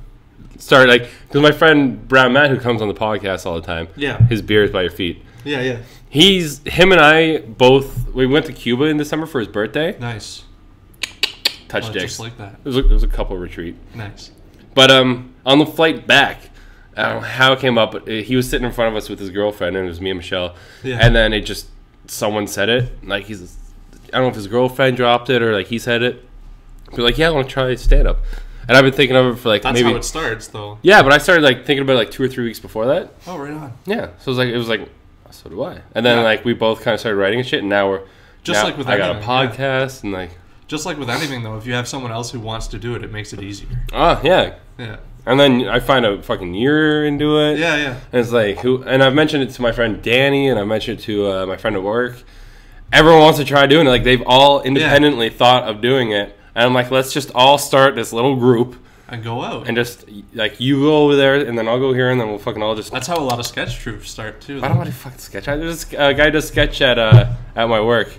start like because my friend Brown Matt, who comes on the podcast all the time, his beer is by your feet. Yeah. Him and I both. We went to Cuba in December for his birthday. Nice. Touch dicks. Just like that. It was a couple retreat. Nice. But on the flight back, I don't know how it came up, but he was sitting in front of us with his girlfriend, and it was me and Michelle. Yeah. And then someone said it, like I don't know if his girlfriend dropped it or like he said it. Be like, yeah, I want to try stand up. And I've been thinking of it for like That's how it starts, though. Yeah, but I started like thinking about it like 2 or 3 weeks before that. Oh, right on. Yeah, so it was like, so do I. And then like we both kind of started writing and shit, and now I got a podcast and like. Just like with anything, though, if you have someone else who wants to do it, it makes it easier. Oh, yeah. Yeah. And then I find a fucking year into it. Yeah. And it's like, and I've mentioned it to my friend Danny, and I mentioned it to my friend at work. Everyone wants to try doing it. Like, they've all independently thought of doing it. And I'm like, let's just all start this little group. And go out. And just, like, you go over there, and then I'll go here, and then we'll fucking all just... That's how a lot of sketch troops start, too. I don't want to fucking sketch. There's a guy does sketch at my work.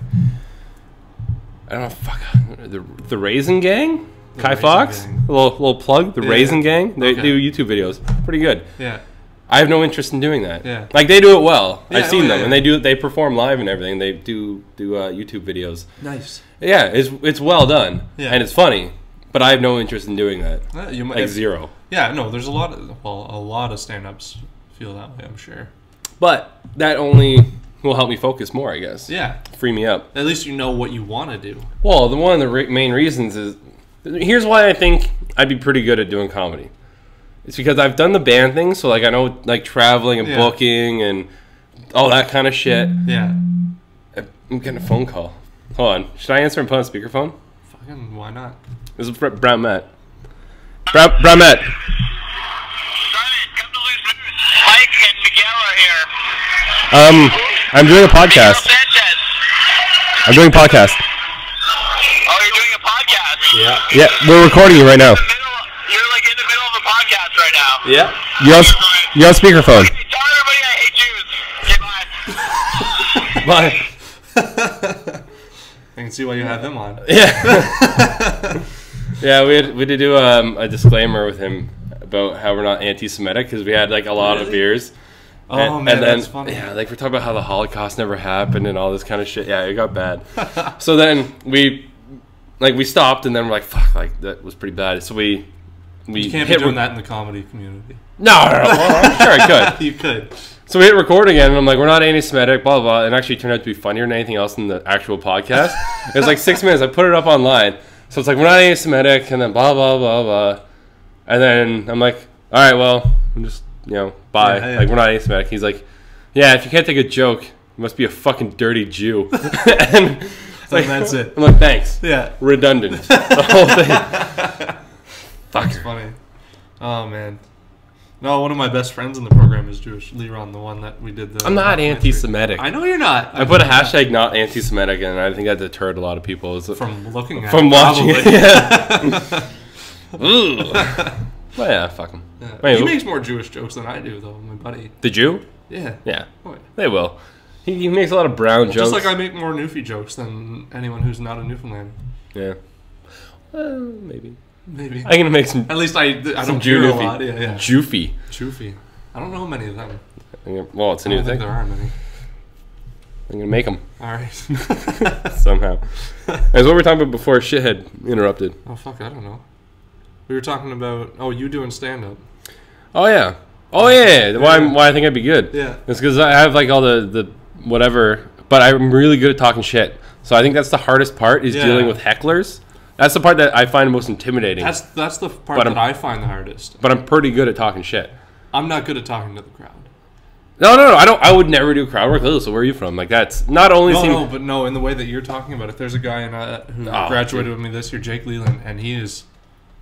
I don't know, fuck. The Raisin Gang? Kai Fox? A little plug. The Raisin Gang. They do YouTube videos. Pretty good. Yeah. I have no interest in doing that. Yeah. Like, they do it well. Yeah, I've seen them. And they perform live and everything. They do YouTube videos. Nice. Yeah, it's well done. Yeah. And it's funny. But I have no interest in doing that. Zero. Yeah, no, there's a lot of stand-ups feel that way, I'm sure. But that only will help me focus more, I guess. Yeah. Free me up. At least you know what you want to do. Well, one of the main reasons is... Here's why I think I'd be pretty good at doing comedy. It's because I've done the band thing, so like I know like traveling and booking and all that kind of shit. Yeah. I'm getting a phone call. Hold on. Should I answer and put on speakerphone? Fucking why not? This is Brown Matt. Brown Matt. Simon, come to Loose Moose. Mike and Miguel are here. I'm doing a podcast. I'm doing a podcast. Oh, you're doing a podcast? Yeah. Yeah, we're recording you right now. You're like in the middle of a podcast right now. Yeah. You're on speakerphone. Tell everybody I hate Jews. Okay, bye. My, I can see why you have him on. yeah. Yeah, we had to do a disclaimer with him about how we're not anti-Semitic because we had like a lot of beers. Oh, man, that's funny. Yeah, like we're talking about how the Holocaust never happened and all this kind of shit. Yeah, it got bad. So then we stopped and then we're like, fuck, like that was pretty bad. So we you can't be doing that in the comedy community. No. Well, I'm sure I could. You could. So we hit record again and I'm like, we're not anti-Semitic, blah, blah, blah. And actually it turned out to be funnier than anything else in the actual podcast. It was like 6 minutes. I put it up online. So it's like, we're not anti-Semitic and then blah, blah, blah, blah. And then I'm like, all right, well, I'm just, bye. Yeah. Like, we're not anti-Semitic. He's like, yeah, if you can't take a joke, you must be a fucking dirty Jew. And like, that's it. I'm like, thanks. Yeah. Redundant. The whole thing. That's funny. Oh, man. No, one of my best friends in the program is Jewish. Leron, the one that we did the... I'm not anti-Semitic. I know you're not. I put a hashtag not anti-Semitic, and I think that deterred a lot of people. From looking at from it, watching probably. it, yeah. Well, yeah, fuck him. Yeah. Wait, he makes more Jewish jokes than I do, though, my buddy. The Jew? Yeah. Yeah. Oh, yeah. They will. He makes a lot of brown jokes. Just like I make more Newfie jokes than anyone who's not a Newfoundlander. Yeah. Well, maybe. Maybe. I'm gonna make some. At least I don't Jew hear a Newfie. lot. Yeah. Joofy. Choofy. I don't know many of them. Well, it's a I new don't thing. think there are many. I'm gonna make them. All right. Somehow. That's what we were talking about before shithead interrupted. Oh, fuck, I don't know. We were talking about, you doing stand-up. Oh, yeah. Oh, yeah. Why I think I'd be good. Yeah. It's because I have, like, all the whatever, but I'm really good at talking shit. So I think that's the hardest part is dealing with hecklers. That's the part that I find most intimidating. That's the part that I find the hardest. But I'm pretty good at talking shit. I'm not good at talking to the crowd. No. I would never do crowd work. So where are you from? Like, that's not only... No, in the way that you're talking about it, there's a guy who graduated with me this year, Jake Leland, and he is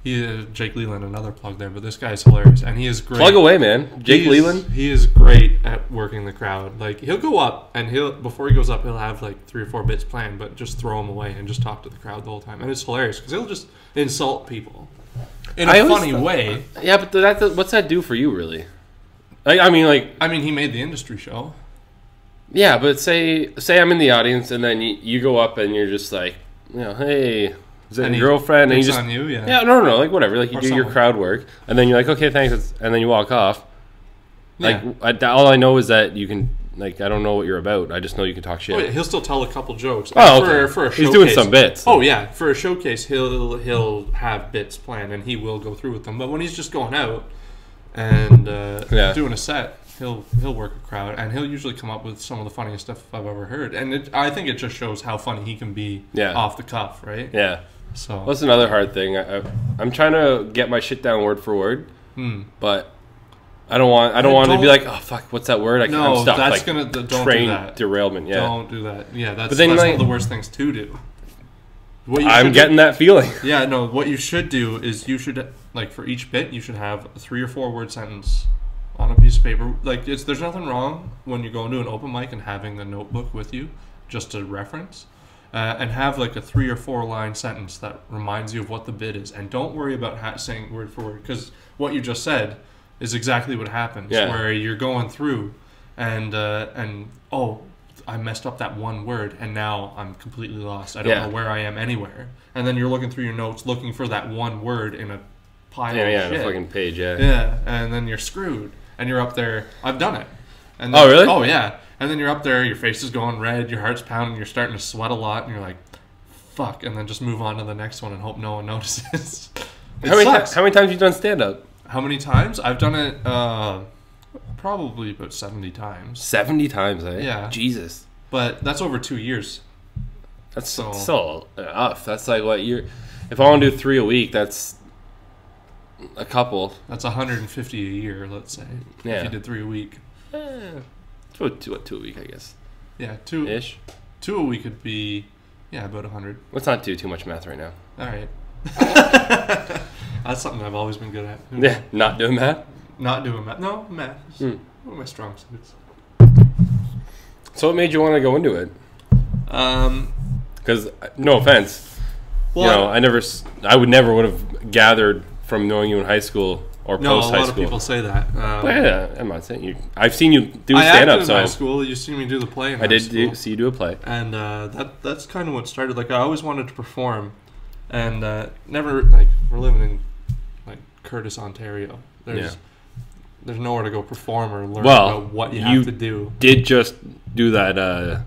Jake Leland, another plug there, but this guy is hilarious, and he is great. Plug away, man. Jake Leland? He is great at working the crowd. Like, he'll go up, and before he goes up, he'll have, like, 3 or 4 bits planned, but just throw them away and just talk to the crowd the whole time. And it's hilarious, because he'll just insult people in a funny way. Yeah, but what's that do for you, really? I mean, he made the industry show. Yeah, but say I'm in the audience, and then you go up, and you're just like, hey... Is that your girlfriend? And you just on you, yeah. Yeah, no, like whatever. Like you do your crowd work, and then you're like, okay, thanks, and then you walk off. Like all I know is that you can. Like I don't know what you're about. I just know you can talk shit. Oh, yeah, he'll still tell a couple jokes. Oh, okay. For a showcase. He's doing some bits. Oh yeah, for a showcase, he'll have bits planned, and he will go through with them. But when he's just going out and doing a set, he'll work a crowd, and he'll usually come up with some of the funniest stuff I've ever heard. And I think it just shows how funny he can be off the cuff, right? Yeah. So that's another hard thing. I'm trying to get my shit down word for word, but I don't want to be like, oh fuck, what's that word? I'm stuck. That's like, don't train do that. Derailment. Yeah, don't do that. Yeah, that's one of the worst things to do. I'm getting that feeling. Yeah, no. What you should do is you should for each bit you should have a 3 or 4 word sentence on a piece of paper. Like there's nothing wrong when you're going to an open mic and having a notebook with you just to reference. And have like a 3 or 4 line sentence that reminds you of what the bit is, and don't worry about saying word for word, because what you just said is exactly what happens. Where you're going through, and I messed up that one word, and now I'm completely lost. I don't know where I am anywhere. And then you're looking through your notes, looking for that one word in a pile of shit. A fucking page. Yeah, and then you're screwed, and you're up there. I've done it. And then, really? Oh yeah. And then you're up there, your face is going red, your heart's pounding, you're starting to sweat a lot, and you're like, fuck, and then just move on to the next one and hope no one notices. How many times have you done stand-up? How many times? I've done it probably about 70 times. 70 times, eh? Yeah. Jesus. But that's over 2 years. That's so enough. That's like what you're... If I want to do 3 a week, that's a couple. That's 150 a year, let's say. Yeah. If you did 3 a week. It's about 2 a week, I guess. Yeah, 2-ish. 2 a week would be, about 100. Let's not do too much math right now. All right. That's something I've always been good at. Yeah, not doing math? Not doing math. No, math. One of my strong suits. So what made you want to go into it? Because, no offense, well, I would never would have gathered from knowing you in high school or No, post a high lot school. of people say that. But yeah, I'm not saying you. I've seen you do I stand up. acted in high school. You see me do the play in high school. See you do a play. And that's kind of what started. Like, I always wanted to perform, and never, like, we're living in, like, Curtis, Ontario. There's nowhere to go perform or learn about what you have to do. Did just do that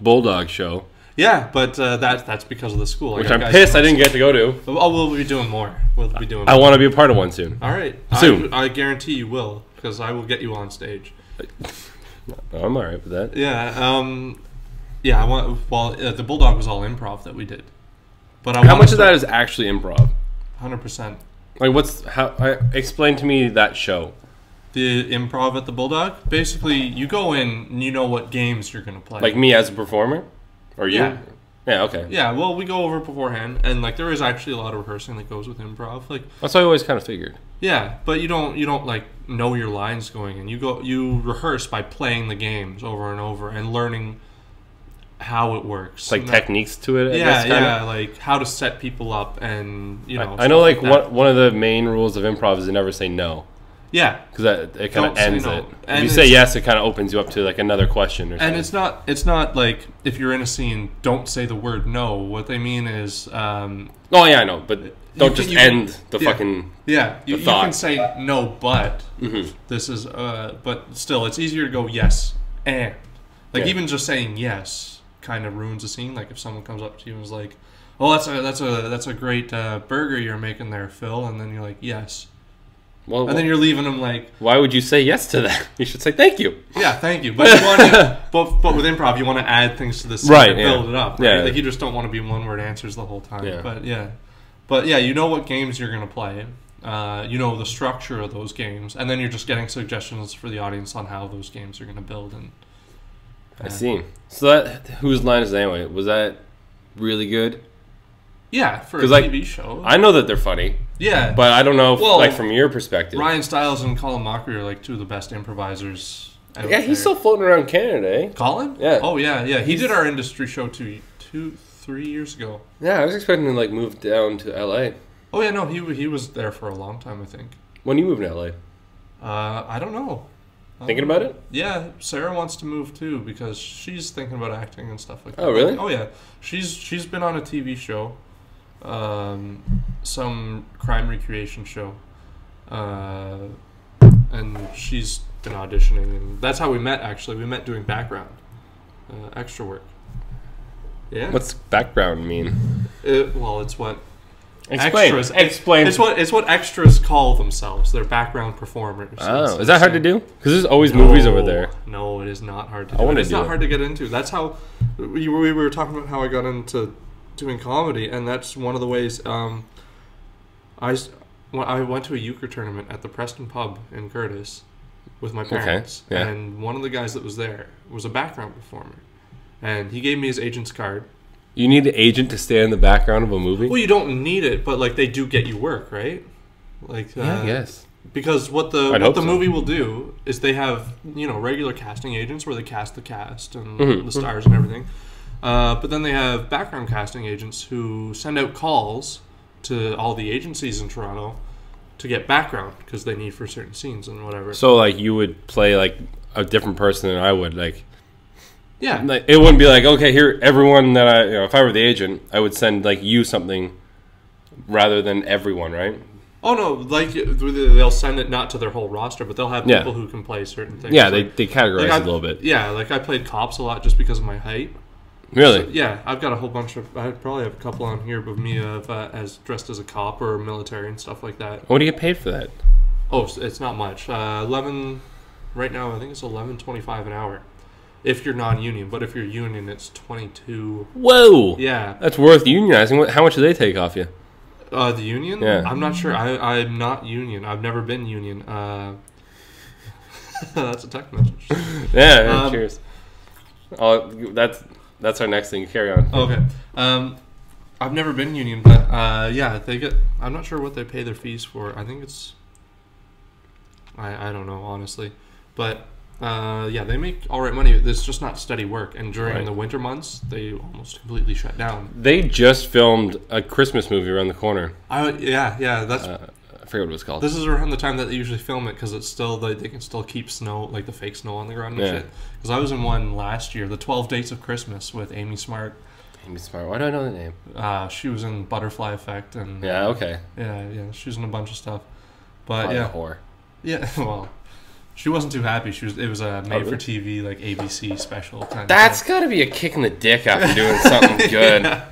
Bulldog show. Yeah, but that's because of the school. Which I'm pissed I didn't get to go to. Oh, we'll be doing more. I want to be a part of one soon. All right. Soon. I guarantee you will, because I will get you on stage. I'm all right with that. Yeah. Yeah. The Bulldog was all improv that we did. But how much of that is actually improv? 100%. Like, explain to me that show. The improv at the Bulldog? Basically, you go in and you know what games you're going to play. Like me as a performer? Or you? Yeah. Yeah, okay. Yeah, well, we go over beforehand, and, like, there is actually a lot of rehearsing that goes with improv. Like, that's what I always kind of figured. Yeah, but you don't like know your lines going in. You rehearse by playing the games over and over and learning how it works. Like techniques to it, I guess, yeah, like how to set people up, and I know, like one of the main rules of improv is to never say no. Yeah, because it kind of ends it. And if you say yes, it kind of opens you up to like another question or something. And it's not like if you're in a scene, don't say the word no. What they mean is, oh yeah, I know, but don't just end the fucking. Yeah, you can say no, but this is. But still, it's easier to go yes and even just saying yes kind of ruins a scene. Like if someone comes up to you and is like, "Oh, that's a great burger you're making there, Phil," and then you're like, "Yes." Well, and then you're leaving them like. Why would you say yes to that? You should say thank you. Yeah, thank you. But you want to, but with improv, you want to add things to the scene, right? Build it up. Right? Yeah. Like you just don't want to be one word answers the whole time. Yeah. But yeah, you know what games you're gonna play. You know the structure of those games, and then you're just getting suggestions for the audience on how those games are gonna build. And I see. So whose line is that anyway? Was that really good? Yeah, for a TV show. I know that they're funny. Yeah. But I don't know if, like, from your perspective. Ryan Stiles and Colin Mockery are, like, two of the best improvisers out there. He's still floating around Canada, eh? Colin? Yeah. Oh, yeah. He did our industry show 3 years ago. Yeah, I was expecting to, like, move down to L.A. Oh, yeah, no, he was there for a long time, I think. When you moved to L.A.? I don't know. Thinking about it? Yeah, Sarah wants to move, too, because she's thinking about acting and stuff like that. Oh, really? Oh, yeah. She's been on a TV show. Some crime recreation show, and she's been auditioning, and that's how we met. Actually, we met doing background, extra work. Yeah. What's background mean? Well, it's what extras. Explain. It's what extras call themselves. They're background performers. Oh, is that hard to do? Because there's always movies over there. No, it is not hard to do. It's not hard to get into. That's how we were talking about how I got into doing comedy, and that's one of the ways. I went to a euchre tournament at the Preston pub in Curtis with my parents, and one of the guys that was there was a background performer, and he gave me his agent's card. You need an agent to stay in the background of a movie? Well, you don't need it, but like they do get you work, right? Like I guess. Because what the movie will do is they have regular casting agents where they cast the cast and the stars and everything. But then they have background casting agents who send out calls to all the agencies in Toronto to get background because they need for certain scenes and whatever. So, like, you would play, like, a different person than I would, like... Yeah. Like, it wouldn't be like, okay, here, everyone that if I were the agent, I would send, like, you something rather than everyone, right? Oh, no, like, they'll send it not to their whole roster, but they'll have people who can play certain things. Yeah, they categorize it a little bit. Yeah, like, I played cops a lot just because of my height. Really? So, yeah, I've got a whole bunch of... I probably have a couple on here of me as dressed as a cop or military and stuff like that. What do you get paid for that? Oh, it's not much. 11... Right now, I think it's $11.25 an hour. If you're non-union, but if you're union, it's 22. Whoa! Yeah. That's worth unionizing. How much do they take off you? The union? Yeah. I'm not sure. I'm not union. I've never been union. That's a text message. Yeah, cheers. Oh, that's our next thing. Carry on. Okay. I've never been union, but yeah, they get... I'm not sure what they pay their fees for. I think it's... I don't know, honestly. But... yeah, they make all right money. It's just not steady work. And during the winter months, they almost completely shut down. They just filmed a Christmas movie around the corner. Yeah, that's forget what it was called. This is around the time that they usually film it because it's still they can still keep snow, like the fake snow on the ground and shit. Because I was in one last year, the 12 Dates of Christmas with Amy Smart. Amy Smart. Why do I know the name? She was in Butterfly Effect and okay. Yeah. She was in a bunch of stuff. But Probably a whore. Yeah, well, she wasn't too happy. It was a made-for-TV like ABC special kind. That's got to be a kick in the dick after doing something good. Yeah.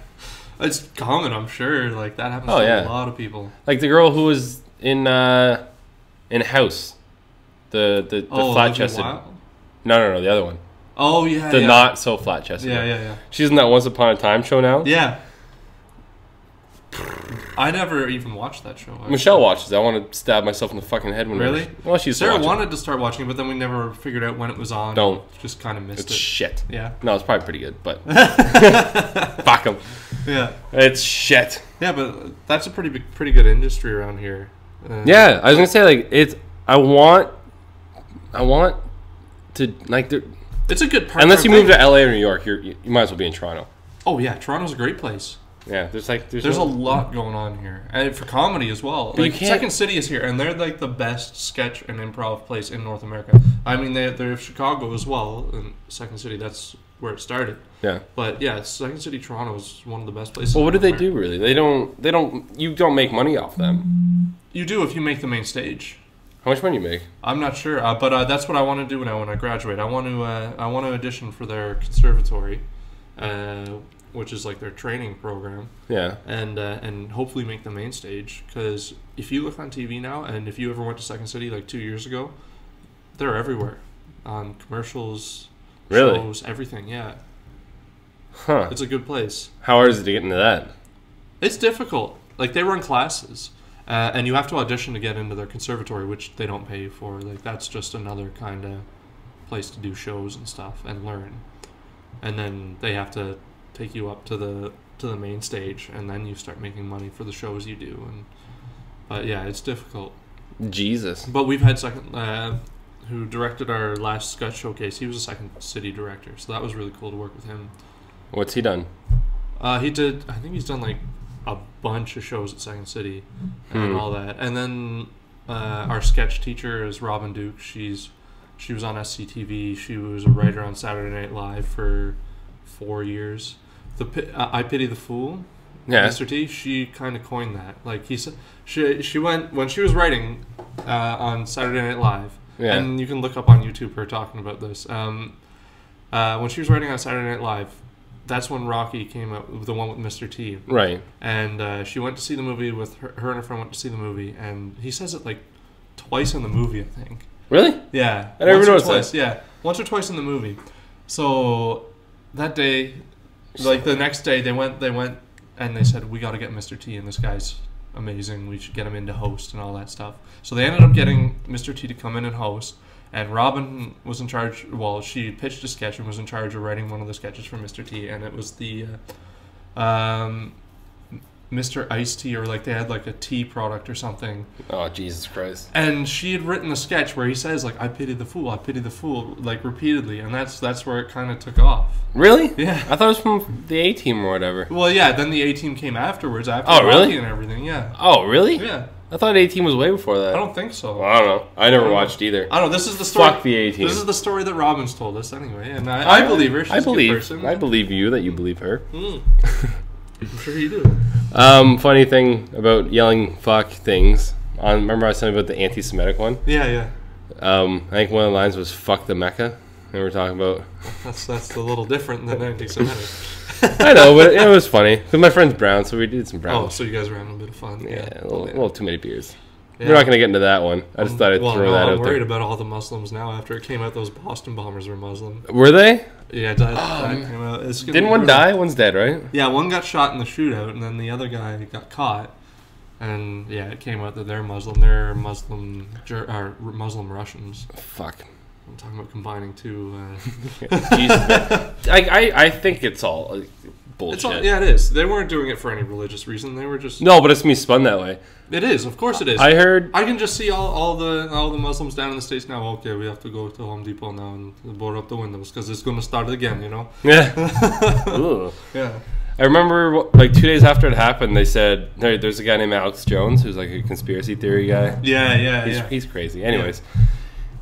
It's common, I'm sure. Like that happens to a lot of people. Like the girl who was in House, the flat-chested. No, the other one. Oh yeah, the not so flat-chested. Yeah. She's in that Once Upon a Time show now. Yeah. I never even watched that show. Michelle watches it. I want to stab myself in the fucking head when really. Well, she's Sarah wanted to start watching it, but then we never figured out when it was on. Don't. Just kind of missed it. It's shit. Yeah. No, it's probably pretty good, but fuck them. Yeah. It's shit. Yeah, but that's a pretty good industry around here. Yeah, I was gonna say like it's. I want to like. It's a good part. Unless you move to LA or New York, you might as well be in Toronto. Oh yeah, Toronto's a great place. Yeah, there's a lot going on here, and for comedy as well. But like Second City is here, and they're like the best sketch and improv place in North America. I mean, they're Chicago as well, and Second City, that's where it started. Yeah, but yeah, Second City Toronto is one of the best places. Well, what do they do really? They don't. You don't make money off them. You do if you make the main stage. How much money you make? I'm not sure, but that's what I want to do when I graduate. I want to audition for their conservatory. Which is like their training program. Yeah. And hopefully make the main stage. Because if you look on TV now, and if you ever went to Second City like 2 years ago, they're everywhere. On commercials, shows, everything, yeah. Huh. It's a good place. How hard is it to get into that? It's difficult. Like, they run classes. And you have to audition to get into their conservatory, which they don't pay you for. Like, that's just another kind of place to do shows and stuff and learn. And then they have to take you up to the main stage, and then you start making money for the shows you do. But yeah, it's difficult. Jesus. But we've had who directed our last sketch showcase. He was a Second City director, so that was really cool to work with him. What's he done? I think he's done like a bunch of shows at Second City and all that. And then our sketch teacher is Robin Duke. She was on SCTV. She was a writer on Saturday Night Live for 4 years. I Pity the Fool, Mr. T. She kind of coined that. Like he said, she went when she was writing on Saturday Night Live, and you can look up on YouTube her talking about this. When she was writing on Saturday Night Live, that's when Rocky came out, the one with Mr. T. Right. And she went to see the movie with her and her friend went to see the movie, and he says it like twice in the movie, I think. Really? Yeah. I never noticed that. Yeah, once or twice in the movie. So that day, like the next day, they went and they said, we got to get Mr. T, and this guy's amazing. We should get him in to host and all that stuff. So they ended up getting Mr. T to come in and host, and Robin was in charge. Well, she pitched a sketch and was in charge of writing one of the sketches for Mr. T, and it was the Mr. Iced Tea, or like they had like a tea product or something. Oh, Jesus Christ. And she had written a sketch where he says like, I pity the fool, like repeatedly, and that's where it kind of took off. Really? Yeah. I thought it was from the A-Team or whatever. Well, yeah, then the A-Team came afterwards, after really? and everything, yeah. Oh, really? Yeah. I thought A-Team was way before that. I don't think so. Well, I don't know. I never watched either. I don't know. This is the story. Fuck the A-Team. This is the story that Robin's told us anyway, and I believe her. She's a good person. I believe you that you believe her. I'm sure you do. Funny thing about yelling fuck things. Remember I was telling you about the anti-Semitic one? Yeah. I think one of the lines was "fuck the Mecca." And we're talking about. That's a little different than anti-Semitic. I know, but it was funny because my friend's brown, so we did some brown. Oh, so you guys were having a bit of fun. Yeah, a little too many beers. Yeah. We're not gonna get into that one. I just thought I'd throw that out there. I'm worried about all the Muslims now. After it came out, those Boston bombers were Muslim. Were they? Yeah, that came out. Didn't one die? One's dead, right? Yeah, one got shot in the shootout, and then the other guy got caught. And yeah, it came out that they're Muslim. They're Muslim Russians. Fuck. I'm talking about combining two. Jesus, I think it's all bullshit. It is. They weren't doing it for any religious reason. They were just. No, but it's me spun that way. It is. Of course it is. I heard. I can just see all the Muslims down in the States now. Okay, we have to go to Home Depot now and board up the windows because it's going to start again. You know. Yeah. Ooh. Yeah. I remember like 2 days after it happened, they said there's a guy named Alex Jones who's like a conspiracy theory guy. He's crazy. Anyways,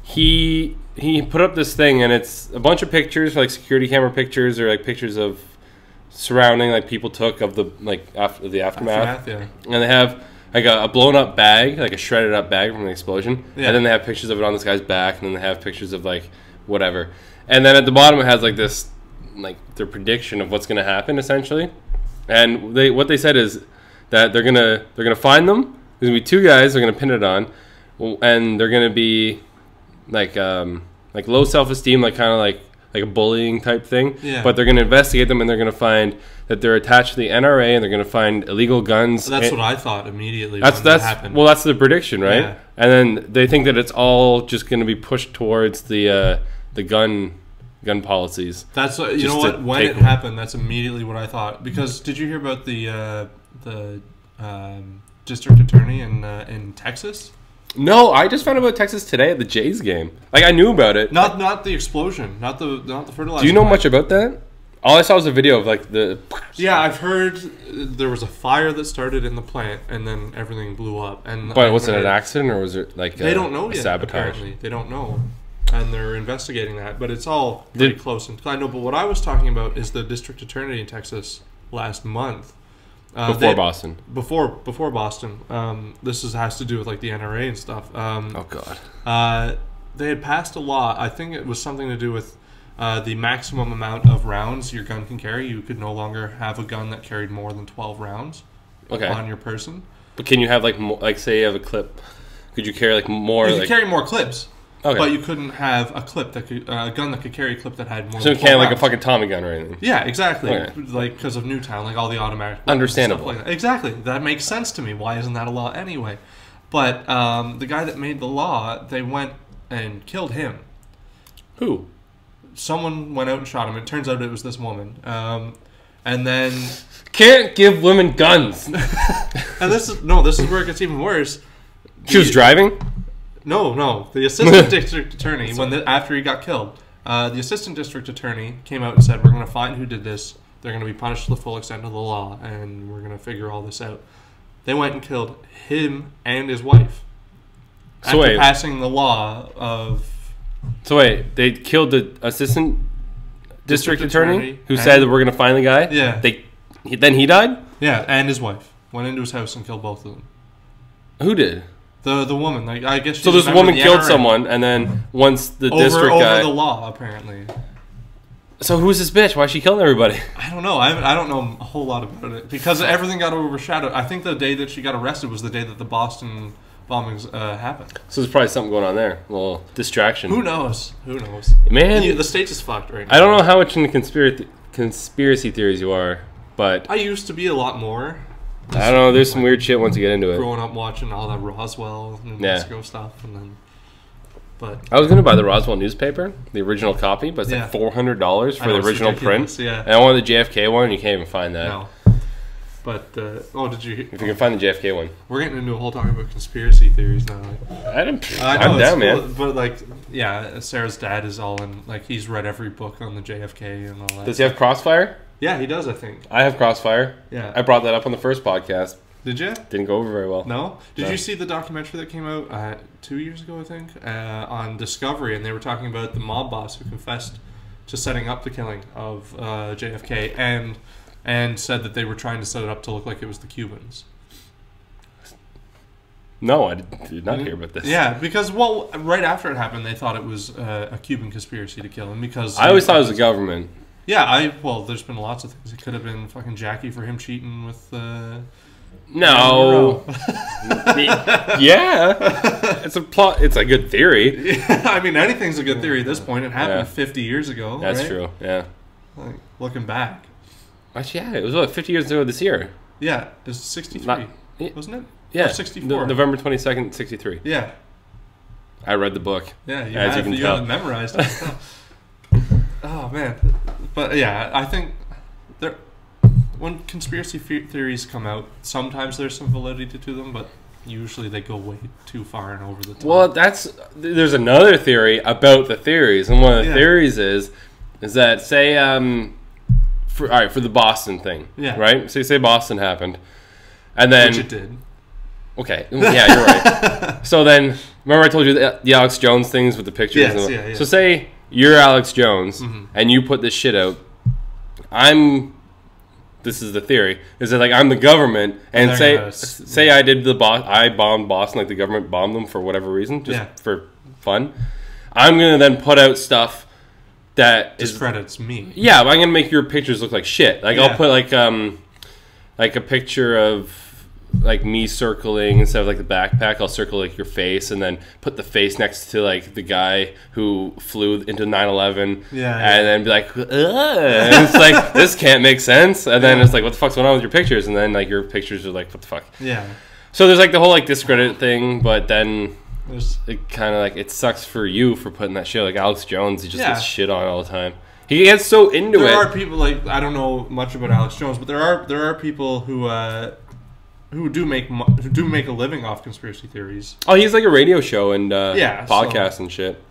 he put up this thing, and it's a bunch of pictures, like security camera pictures or like pictures of surrounding like people took of the like after the aftermath. And they have like a blown up bag, like a shredded up bag from the explosion, and then they have pictures of it on this guy's back, and then they have pictures of like whatever, and then at the bottom it has like this, like their prediction of what's going to happen essentially, and what they said is that they're gonna find them. There's gonna be two guys. They're gonna pin it on, and they're gonna be like low self-esteem, like kind of like a bullying type thing. Yeah. But they're gonna investigate them, and they're gonna find that they're attached to the NRA, and they're gonna find illegal guns. That's what I thought immediately. That's happened. Well, that's the prediction, right? Yeah. And then they think that it's all just gonna be pushed towards the gun policies. That's you know what, when it happened, that's immediately what I thought. Because did you hear about the district attorney in Texas? No, I just found out about Texas today at the Jays game. Like I knew about it. Not the explosion, not the fertilizer. Do you know much about that? All I saw was a video of like the. Yeah, I've heard there was a fire that started in the plant, and then everything blew up. But was it an accident, or was it like they don't know yet? Sabotage. Apparently, they don't know, and they're investigating that. But it's all pretty close. And I know. But what I was talking about is the district attorney in Texas last month. Boston. Before Boston. This has to do with like the NRA and stuff. Oh God. They had passed a law. I think it was something to do with the maximum amount of rounds your gun can carry. You could no longer have a gun that carried more than 12 rounds on your person. But can you have like say you have a clip? Could you carry like more? You could carry more clips. Okay. But you couldn't have a clip that could a gun that could carry a clip that had more. So you can't like a fucking Tommy gun or anything. Yeah, exactly. Okay. Like because of Newtown, like all the automatic. Understandable. Like that. Exactly. That makes sense to me. Why isn't that a law anyway? But the guy that made the law, they went and killed him. Who? Someone went out and shot him. It turns out it was this woman. And then can't give women guns. And this is where it gets even worse. She was driving. No. The assistant district attorney, after he got killed, the assistant district attorney came out and said, "We're going to find who did this. They're going to be punished to the full extent of the law, and we're going to figure all this out." They went and killed him and his wife. After passing the law of. So wait, they killed the assistant district attorney who said that we're going to find the guy. Yeah. Then he died. Yeah, and his wife went into his house and killed both of them. Who did? The woman, like I guess. So this woman killed someone, and then once the district guy over the law, apparently. So who's this bitch? Why is she killing everybody? I don't know. I don't know a whole lot about it because everything got overshadowed. I think the day that she got arrested was the day that the Boston bombings happened. So there's probably something going on there. A little distraction. Who knows? Man, the States is fucked right now. I don't know how much into conspiracy theories you are, but I used to be a lot more. I don't know. There's some weird shit once you get into it. Growing up watching all that Roswell, New Mexico stuff, and then. But I was gonna buy the Roswell newspaper, the original copy, but it's like $400 for the original print. Yeah. And I wanted the JFK one. You can't even find that. No. But did you? If you can find the JFK one, we're getting into a whole talk about conspiracy theories now. I'm down, man. But like, yeah, Sarah's dad is all in. Like, he's read every book on the JFK and all that. Does he have Crossfire? Yeah, he does. I think I have Crossfire. Yeah, I brought that up on the first podcast. Did you? Didn't go over very well. No. Did you see the documentary that came out 2 years ago? I think on Discovery, and they were talking about the mob boss who confessed to setting up the killing of JFK and said that they were trying to set it up to look like it was the Cubans. No, I did not hear about this. Yeah, because right after it happened, they thought it was a Cuban conspiracy to kill him because I always thought it was the government. Yeah, there's been lots of things. It could have been fucking Jackie for him cheating with. No. Yeah, it's a plot. It's a good theory. Yeah, I mean, anything's a good theory at this point. It happened 50 years ago. That's right? true. Yeah. Like, looking back. Actually, yeah, it was 50 years ago this year. Yeah, it was 63, wasn't it? Yeah, or 64. November 22nd, 63. Yeah. I read the book. Yeah, you as you can tell. Have it memorized. Oh man, but yeah, I think when conspiracy theories come out, sometimes there's some validity to them, but usually they go way too far and over the top. Well, there's another theory about the theories, and one of the theories is that say for the Boston thing. Yeah. Right. So you say Boston happened, and then Which it did. Okay. Yeah, you're right. So then, remember I told you the Alex Jones things with the pictures? Yes, yeah. So say you're Alex Jones, and you put this shit out. This is the theory, is that like I'm the government, and say I did I bombed Boston, like the government bombed them for whatever reason, just for fun. I'm going to then put out stuff that discredits me. Yeah, but I'm going to make your pictures look like shit. Like I'll put like a picture of like me circling instead of like the backpack. I'll circle like your face and then put the face next to like the guy who flew into 9/11. Yeah. And then be like, ugh. And it's like, this can't make sense. And then it's like, what the fuck's going on with your pictures? And then like your pictures are like, what the fuck? Yeah. So there's like the whole like discredit thing, but then it kind of like it sucks for you for putting that shit. Like Alex Jones, he just gets shit on all the time. He gets so into it. There are people like, I don't know much about Alex Jones, but there are people who do make a living off conspiracy theories. Oh, he's like a radio show and podcast and shit.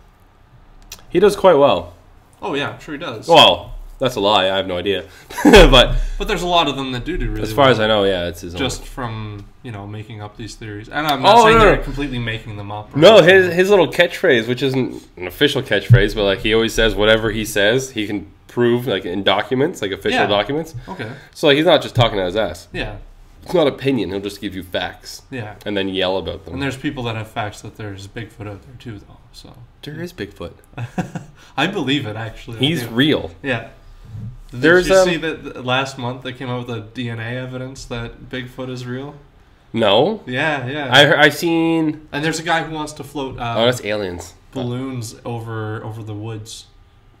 He does quite well. Oh yeah, I'm sure he does. Well, that's a lie. I have no idea, but there's a lot of them that do really. As far as I know, yeah, it's his just own. From making up these theories, and I'm not saying they're completely making them up. No, his little catchphrase, which isn't an official catchphrase, but like he always says whatever he says, he can prove like in documents, like official documents. Okay. So like he's not just talking out his ass. Yeah. It's not opinion. He'll just give you facts. Yeah. And then yell about them. And there's people that have facts that there's Bigfoot out there too, though. So there is Bigfoot. I believe it, actually. He's real. Yeah. Did you see that last month they came out with the DNA evidence that Bigfoot is real? No. Yeah. I seen. And there's a guy who wants to float. That's aliens. Balloons over the woods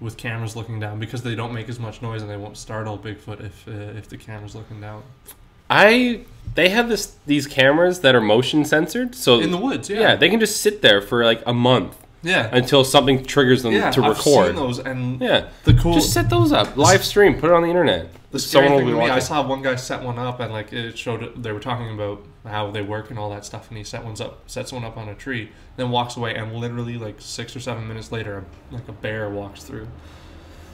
with cameras looking down because they don't make as much noise and they won't startle Bigfoot if the camera's looking down. They have these cameras that are motion censored, so in the woods, yeah, they can just sit there for like a month, until something triggers them to record. I've seen those, and just set those up, live stream, put it on the internet. The scary thing to me, I saw one guy set one up, and like it showed they were talking about how they work and all that stuff, and he sets one up on a tree, then walks away, and literally like 6 or 7 minutes later, like a bear walks through.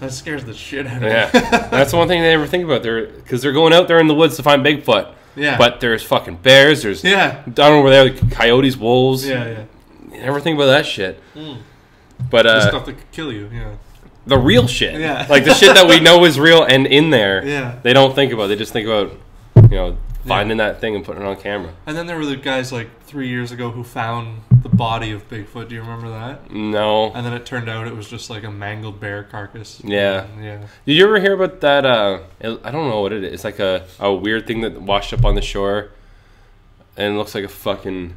That scares the shit out of me. Yeah, that's the one thing they never think about. Because they're going out there in the woods to find Bigfoot. Yeah. But there's fucking bears. There's I don't know where they are. Coyotes, wolves. Yeah. You never think about that shit. But the stuff that could kill you. Yeah. The real shit. Yeah. Like the shit that we know is real and in there. Yeah. They don't think about. They just think about, finding that thing and putting it on camera. And then there were the guys like 3 years ago who found the body of Bigfoot. Do you remember that? No. And then it turned out it was just like a mangled bear carcass. Yeah. Did you ever hear about that? I don't know what it is. It's like a weird thing that washed up on the shore, and it looks like a fucking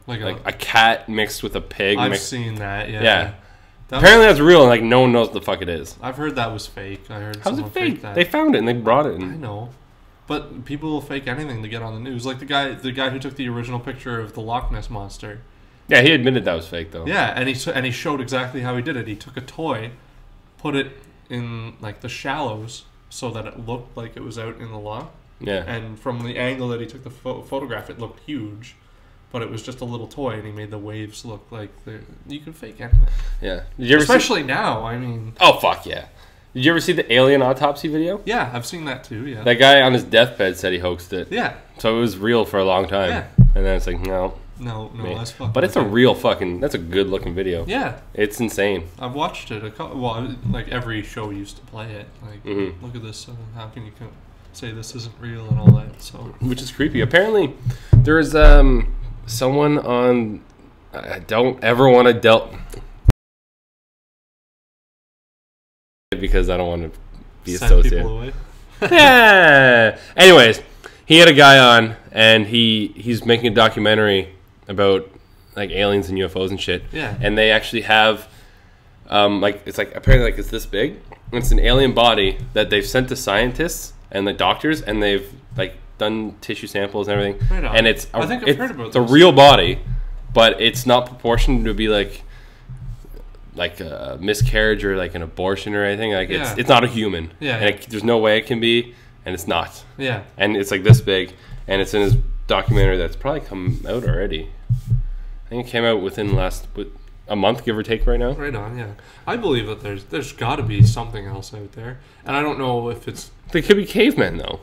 like a cat mixed with a pig. I've seen that. Yeah. Apparently that's real, and like no one knows what the fuck it is. I've heard that was fake. I heard. How's it fake? They found it and they brought it. I know. But people will fake anything to get on the news. Like the guy who took the original picture of the Loch Ness Monster. Yeah, he admitted that was fake, though. Yeah, and he showed exactly how he did it. He took a toy, put it in like the shallows so that it looked like it was out in the loch. Yeah. And from the angle that he took the photograph, it looked huge, but it was just a little toy, and he made the waves look like you can fake anything. Yeah. Did you ever Especially now. I mean. Oh fuck yeah. Did you ever see the alien autopsy video? Yeah, I've seen that too, yeah. That guy on his deathbed said he hoaxed it. Yeah. So it was real for a long time. Yeah. And then it's like, no, that's fucking... But it's a real fucking... That's a good looking video. Yeah. It's insane. I've watched it. Like every show used to play it. Like, look at this. How can you say this isn't real and all that? So, which is creepy. Apparently, there's someone on... I don't ever want to because I don't want to be associated. People away. Yeah. Anyways, he had a guy on, and he's making a documentary about like aliens and UFOs and shit. Yeah. And they actually have apparently it's this big. It's an alien body that they've sent to scientists and the doctors, and they've like done tissue samples and everything. Right on. And I think I've heard about this. It's a real body, but it's not proportioned to be like a miscarriage or like an abortion or anything. Like it's not a human. Yeah. And there's no way it can be, and it's not. Yeah. And it's like this big, and it's in his documentary that's probably come out already. I think it came out within a month, give or take, right now. Right on, yeah. I believe that there's got to be something else out there, and I don't know if it's. They could be cavemen, though.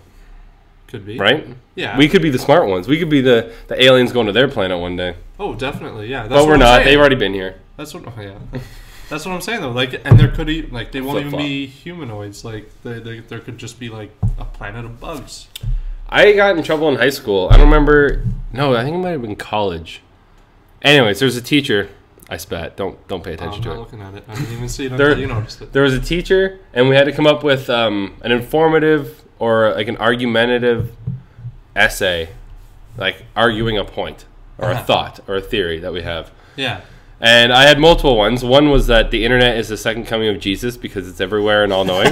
Could be. Right? Yeah. We could be the smart ones. We could be the aliens going to their planet one day. Oh, definitely, yeah. But we're not. They've already been here. That's what. Oh, yeah. That's what I'm saying though. Like, and there could be like they won't Flip-flop. even be humanoids. Like, there could just be like a planet of bugs. I got in trouble in high school. I don't remember. No, I think it might have been college. Anyways, there's a teacher. I spat. Don't pay attention I'm to not it. looking at it. I didn't even see it until you noticed it. There was a teacher, and we had to come up with an informative or like an argumentative essay, like arguing a point or a thought or a theory that we have. Yeah. And I had multiple ones. One was that the internet is the second coming of Jesus because it's everywhere and all-knowing.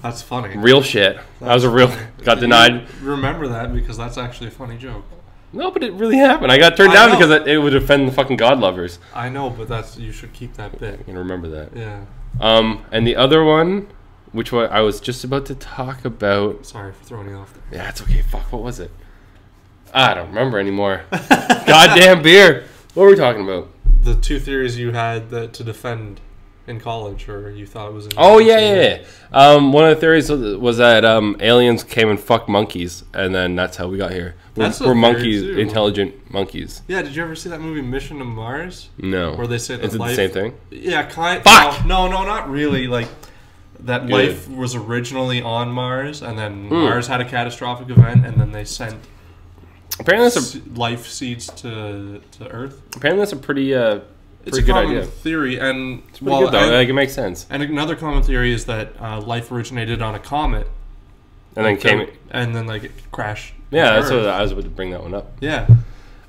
That's funny. Real shit. That was a real... Got denied. Remember that because that's actually a funny joke. No, but it really happened. I got turned down because it would offend the fucking God lovers. I know, but you should keep that bit. You can remember that. Yeah. And the other one, which one I was just about to talk about... Sorry for throwing you off there. Yeah, it's okay. Fuck, what was it? I don't remember anymore. Goddamn beer. What were we talking about? The two theories you had to defend in college, or you thought it was. Oh yeah. One of the theories was that aliens came and fucked monkeys, and then that's how we got here. We're monkeys, too. Intelligent monkeys. Yeah. Did you ever see that movie Mission to Mars? No. Where they say that is it life, the same thing? Yeah, kind. Fuck! No, not really. Like that life was originally on Mars, and then Mars had a catastrophic event, and then they sent. Apparently, that's life seeds to Earth. Apparently, that's a pretty it's a good common idea. theory, and it's pretty good though. Like it makes sense. And another common theory is that life originated on a comet, and then like it crashed. Yeah, that's what I was about to bring that one up. Yeah,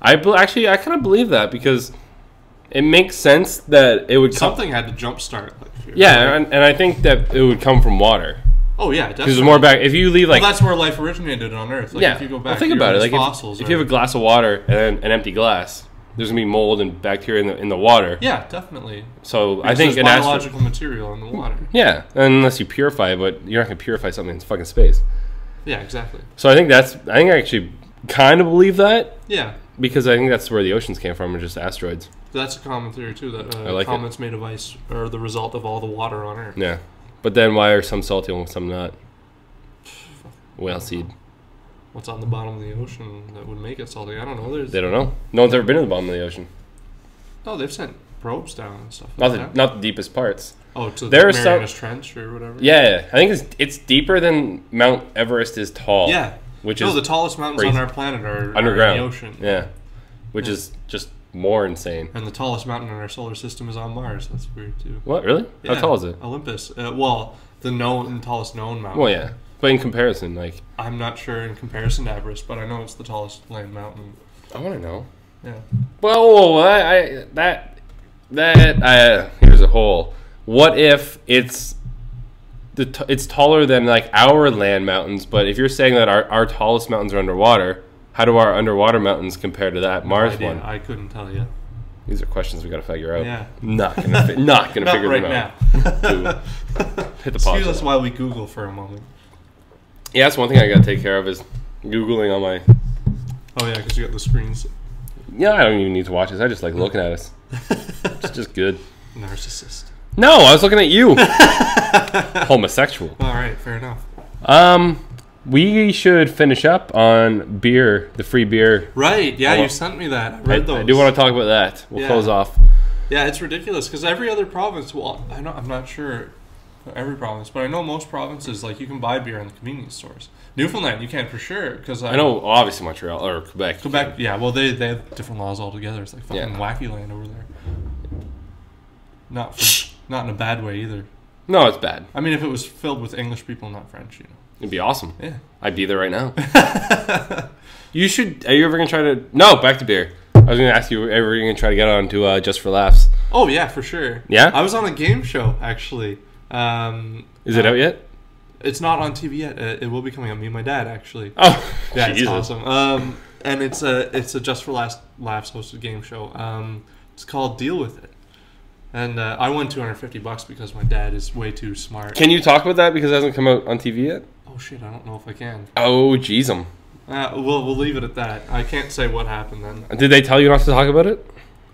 I kind of believe that because it makes sense that it would something had to jumpstart life here. Yeah, right? and I think that it would come from water. Oh yeah, definitely. Because more back if you leave like that's where life originated on Earth. Like, yeah, if you go back, think about it. Like fossils, if you have a glass of water and an empty glass, there's gonna be mold and bacteria in the water. Yeah, definitely. So because I think there's biological material in the water. Yeah, unless you purify it, but you're not gonna purify something in fucking space. Yeah, exactly. So I think I actually kind of believe that. Yeah. Because I think that's where the oceans came from, and just asteroids. That's a common theory too. That comets made of ice are the result of all the water on Earth. Yeah, but then why are some salty and some not? Whale seed. What's on the bottom of the ocean that would make it salty? I don't know. They don't know. No one's ever been to the bottom of the ocean. No, they've sent probes down and stuff. Not the deepest parts. Oh, to the Marianas Trench or whatever. Yeah, I think it's deeper than Mount Everest is tall. Yeah, which is the tallest mountains on our planet are underground in the ocean. Yeah, which is just more insane. And the tallest mountain in our solar system is on Mars. That's weird too. What, really? Yeah. How tall is it? Olympus. The tallest known mountain. Well, yeah, but in comparison, like I'm not sure in comparison to Everest, but I know it's the tallest land mountain. I want to know. Yeah. Well, here's a hole. What if it's taller than like our land mountains, but if you're saying that our tallest mountains are underwater, how do our underwater mountains compare to that Mars one? I couldn't tell you. These are questions we got to figure out. Yeah. Not gonna figure right them out. Now. Hit the pause. Excuse us while we Google for a moment. Yeah, that's one thing I got to take care of is Googling on my... Oh, yeah, because you got the screens. Yeah, I don't even need to watch this. I just like looking at us. It's just good. Narcissist. No, I was looking at you. Homosexual. All right, fair enough. We should finish up on beer, the free beer. Right, yeah, you sent me that. I read those. I do want to talk about that. We'll close off. Yeah, it's ridiculous because every other province, I'm not sure every province, but I know most provinces, like, you can buy beer in the convenience stores. Newfoundland, you can't for sure. Because I know, obviously, Montreal or Quebec. Quebec, yeah, well, they have different laws altogether. It's like fucking wacky land over there. Not in a bad way either. No, it's bad. I mean, if it was filled with English people, not French, it'd be awesome. Yeah, I'd be there right now. You should. Are you ever gonna try to? No, back to beer. I was gonna ask you. Are you ever gonna try to get on to Just for Laughs? Oh yeah, for sure. Yeah, I was on a game show actually. Is it out yet? It's not on TV yet. It will be coming up. Me and my dad actually. Oh, yeah, Jesus. It's awesome. And it's a Just for Laughs hosted game show. It's called Deal With It. And I won $250 because my dad is way too smart. Can you talk about that because it hasn't come out on TV yet? Oh shit, I don't know if I can. Oh jeez, We'll leave it at that. I can't say what happened then. Did they tell you not to talk about it?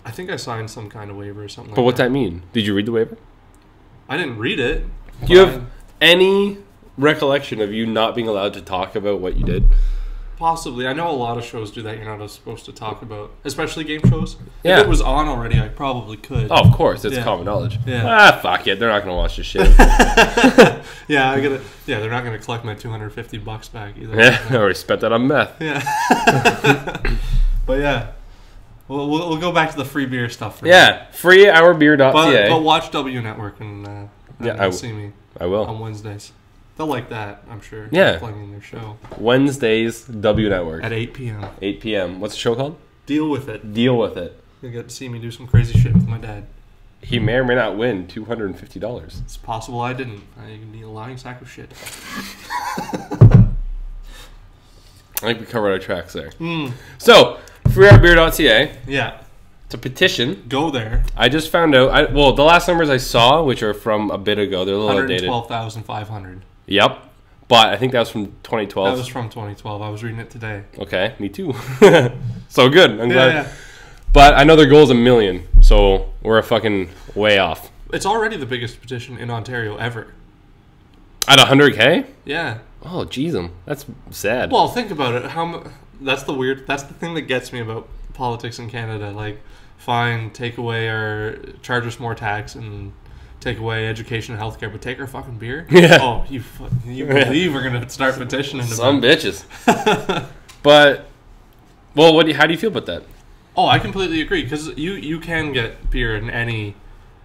I think I signed some kind of waiver or something. But what's that mean? Did you read the waiver? I didn't read it. Do you have any recollection of you not being allowed to talk about what you did? Possibly. I know a lot of shows do that. You're not supposed to talk about, especially game shows. Yeah. If it was on already, I probably could. Oh, of course. It's common knowledge. Yeah. Fuck it. They're not going to watch this shit. Yeah, they're not going to collect my $250 back either. Yeah, I already spent that on meth. Yeah. But yeah. We'll go back to the free beer stuff. Yeah. Freeourbeer.ca. But watch W Network and see me. I will. On Wednesdays. They'll like that, I'm sure. Yeah. Plugging their show. Wednesdays, W Network. At 8 p.m. 8 p.m. What's the show called? Deal with it. Deal with it. You'll get to see me do some crazy shit with my dad. He may or may not win $250. It's possible I didn't. I'd be a lying sack of shit. I think we covered our tracks there. So, freeourbeer.ca. Yeah. It's a petition. Go there. I just found out. The last numbers I saw, which are from a bit ago, they're a little outdated. 112,500. Yep. But I think that was from 2012. That was from 2012. I was reading it today. Okay, me too. So good. I'm glad. Yeah. But I know their goal is 1 million, so we're a fucking way off. It's already the biggest petition in Ontario ever. At 100K? Yeah. Oh, jeez, that's sad. Well, think about it. That's the thing that gets me about politics in Canada. Like, fine, take away charge us more tax and take away education and healthcare, but take our fucking beer? Yeah. Oh, you believe we're gonna start petitioning some bitches. But, well, how do you feel about that? Oh, I completely agree, because you can get beer in any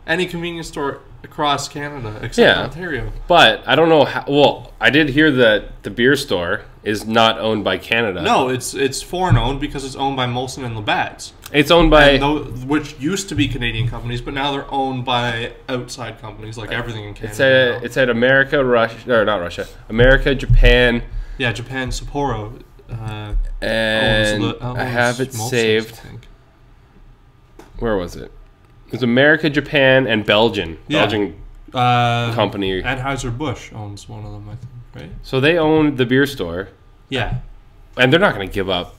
convenience store across Canada except Ontario. But I don't know how. Well, I did hear that the beer store is not owned by Canada. No, it's foreign owned because it's owned by Molson and Labatt's. It's owned by which used to be Canadian companies, but now they're owned by outside companies, like everything in Canada. It's at America, Russia, or not Russia, America, Japan. Yeah, Japan, Sapporo. And I have it saved. I think. Where was it? It's America, Japan, and Belgian. Yeah. Belgian company. Anheuser-Busch owns one of them, I think, right? So they own the beer store. Yeah. And they're not going to give up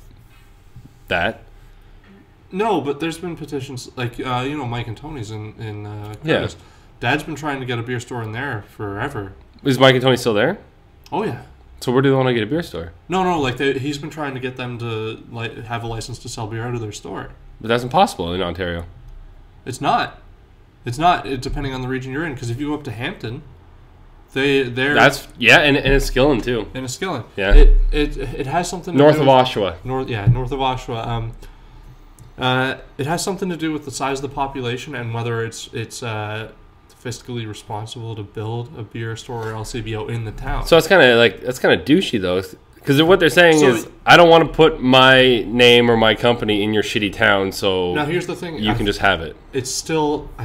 that. No, but there's been petitions, like, Mike and Tony's in Curtis. Yeah. Dad's been trying to get a beer store in there forever. Is Mike and Tony still there? Oh, yeah. So where do they want to get a beer store? No, he's been trying to get them to have a license to sell beer out of their store. But that's impossible in Ontario. It's not. Depending on the region you're in, because if you go up to Hampton, they're and Enniskillen too. Enniskillen. Yeah. It has something to north do of Oshawa. North of Oshawa. It has something to do with the size of the population and whether it's fiscally responsible to build a beer store or LCBO in the town. So that's kind of douchey though, because what they're saying is I don't want to put my name or my company in your shitty town. So now here's the thing: you can just have it. I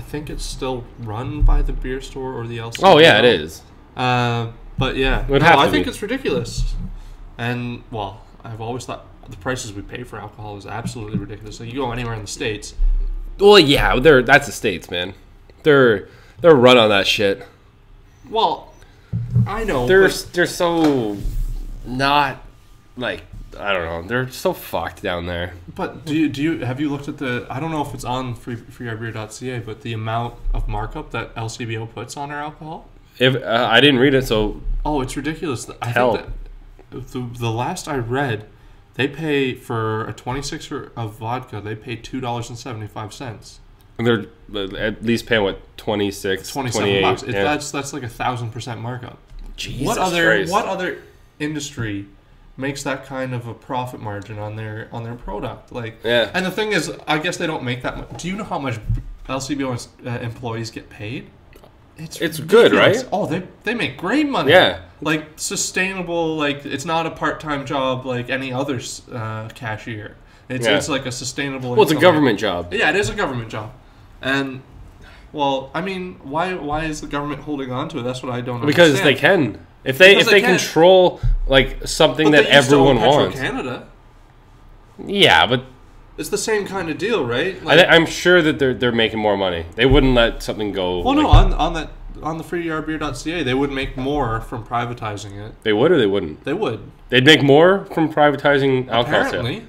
think it's still run by the beer store or the LCBO. Oh yeah, it is. But yeah, I think it's ridiculous. And well, I've always thought the prices we pay for alcohol is absolutely ridiculous. So you go anywhere in the States. Well, yeah, that's the States, man. They're run on that shit. Well, I know they're so not like I don't know. They're so fucked down there. But have you looked at I don't know if it's on freeourbeer.ca, but the amount of markup that LCBO puts on our alcohol? If I didn't read it, so it's ridiculous. I think that the last I read, they pay for a 26er of vodka. They pay $2.75. And they're at least paying what 26, 27 bucks. Yeah. That's like 1,000% markup. Jesus What Christ. other industry makes that kind of a profit margin on their product? And the thing is, I guess they don't make that much. Do you know how much LCBO employees get paid? It's good, right? Oh, they make great money. Yeah. Like sustainable, it's not a part-time job like any other cashier. It's like a sustainable. Well, it's a government job. Yeah, it is a government job. And well, I mean, why is the government holding on to it? That's what I don't understand. Because they can. If they control something that everyone wants. Canada. Yeah, but it's the same kind of deal, right? I'm sure that they're making more money. They wouldn't let something go. Well, no, on the freeourbeer.ca, they would make more from privatizing it. They would or they wouldn't? They would. They'd make more from privatizing alcohol sales. Apparently.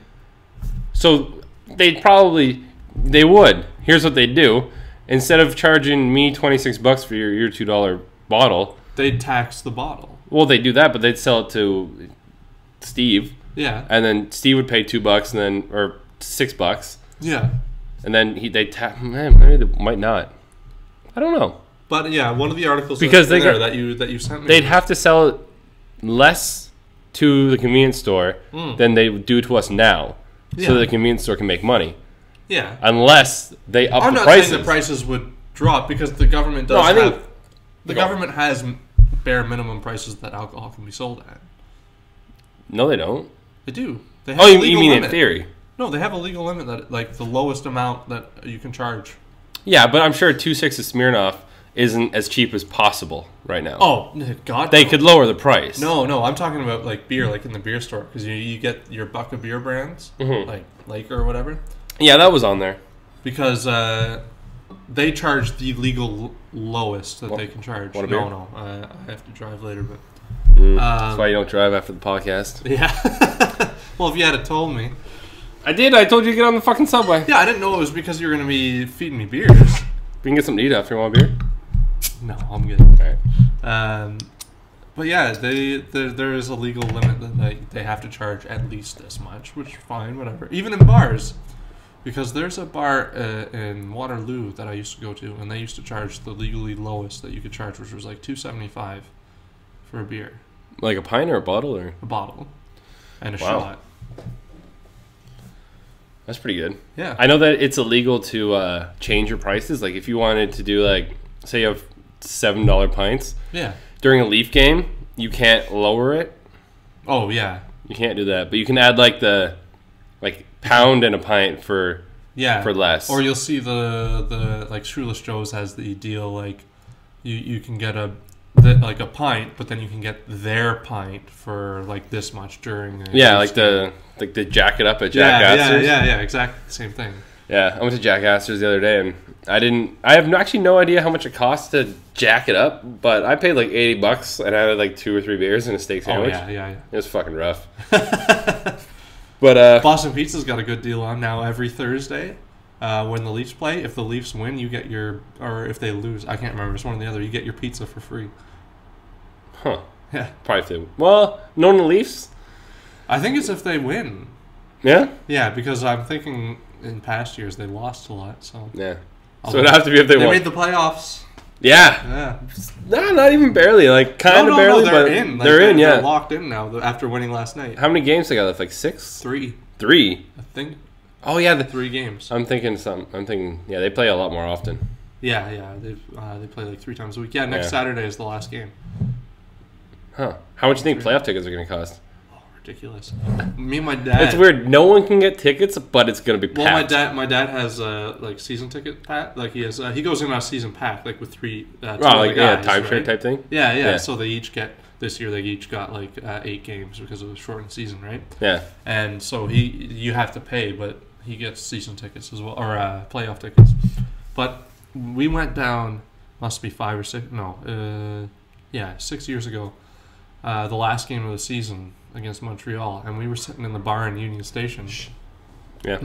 So they'd probably They would. Here's what they do. Instead of charging me $26 for your $2 bottle, they'd tax the bottle. Well, they do that, but they'd sell it to Steve. Yeah. And then Steve would pay $2 and then or $6. Yeah. And then maybe they might not. I don't know. But yeah, one of the articles because that you sent me. They'd have to sell it less to the convenience store than they do to us now. So the convenience store can make money. Yeah. Unless they up the prices. I'm not saying the prices would drop because the government does the government has bare minimum prices that alcohol can be sold at. No, they don't. They do. They have you mean limit. In theory? No, they have a legal limit that like the lowest amount that you can charge. Yeah, but I'm sure 2.6 of Smirnoff isn't as cheap as possible right now. Oh, God. They could lower the price. No, I'm talking about like beer, like in the beer store, because you get your buck of beer brands, like Laker or whatever. Yeah, that was on there. Because they charge the legal lowest that they can charge. No, I have to drive later, but that's why you don't drive after the podcast. Yeah. Well, if you had told me. I did. I told you to get on the fucking subway. Yeah, I didn't know it was because you were going to be feeding me beers. We can get something to eat after. You want a beer? No, I'm good. All right. But yeah, there is a legal limit that they have to charge at least this much, which fine, whatever. Even in bars. Because there's a bar in Waterloo that I used to go to, and they used to charge the legally lowest that you could charge, which was like $2.75 for a beer. Like a pint or a bottle or a bottle, and a shot. That's pretty good. Yeah, I know that it's illegal to change your prices. Like if you wanted to do like, say you have $7 pints. Yeah. During a Leaf game, you can't lower it. Oh yeah. You can't do that, but you can add like the pound and a pint for less. Or you'll see the like Shoeless Joe's has the deal like you can get a pint, but then you can get their pint for like this much during the jack it up at Jack Astor's. Yeah, exactly the same thing. Yeah, I went to Jack Astor's the other day and I have actually no idea how much it costs to jack it up, but I paid like $80 and I had like 2 or 3 beers and a steak sandwich. Oh yeah. It was fucking rough. But Boston Pizza's got a good deal on now every Thursday. When the Leafs play, if the Leafs win, you get or if they lose, I can't remember, it's one or the other, you get your pizza for free. Huh. Yeah. Probably if they, well, knowing the Leafs? I think it's if they win. Yeah? Yeah, because I'm thinking in past years they lost a lot, so. Yeah. So it'd have to be if they won. They made the playoffs. Yeah. No, not even barely. Like, kind of barely, they're but in. They're in, yeah. They're locked in now after winning last night. How many games they got left? Like 6? 3. 3? I think. Oh, yeah. 3 games. I'm thinking, yeah, they play a lot more often. Yeah. They play like 3 times a week. Yeah, next Saturday is the last game. Huh. How much do you think playoff tickets are going to cost? Oh, ridiculous. Me and my dad. It's weird. No one can get tickets, but it's going to be packed. Well, my dad has like season ticket pack. Like he has, he goes in on a season pack, like with 3. Timeshare type thing. Yeah. So they each get this year. They each got like 8 games because of the shortened season, right? Yeah. And so you have to pay, but he gets season tickets as well, or playoff tickets. But we went down. Must be 5 or 6. No. 6 years ago. The last game of the season against Montreal, and we were sitting in the bar in Union Station. Yeah.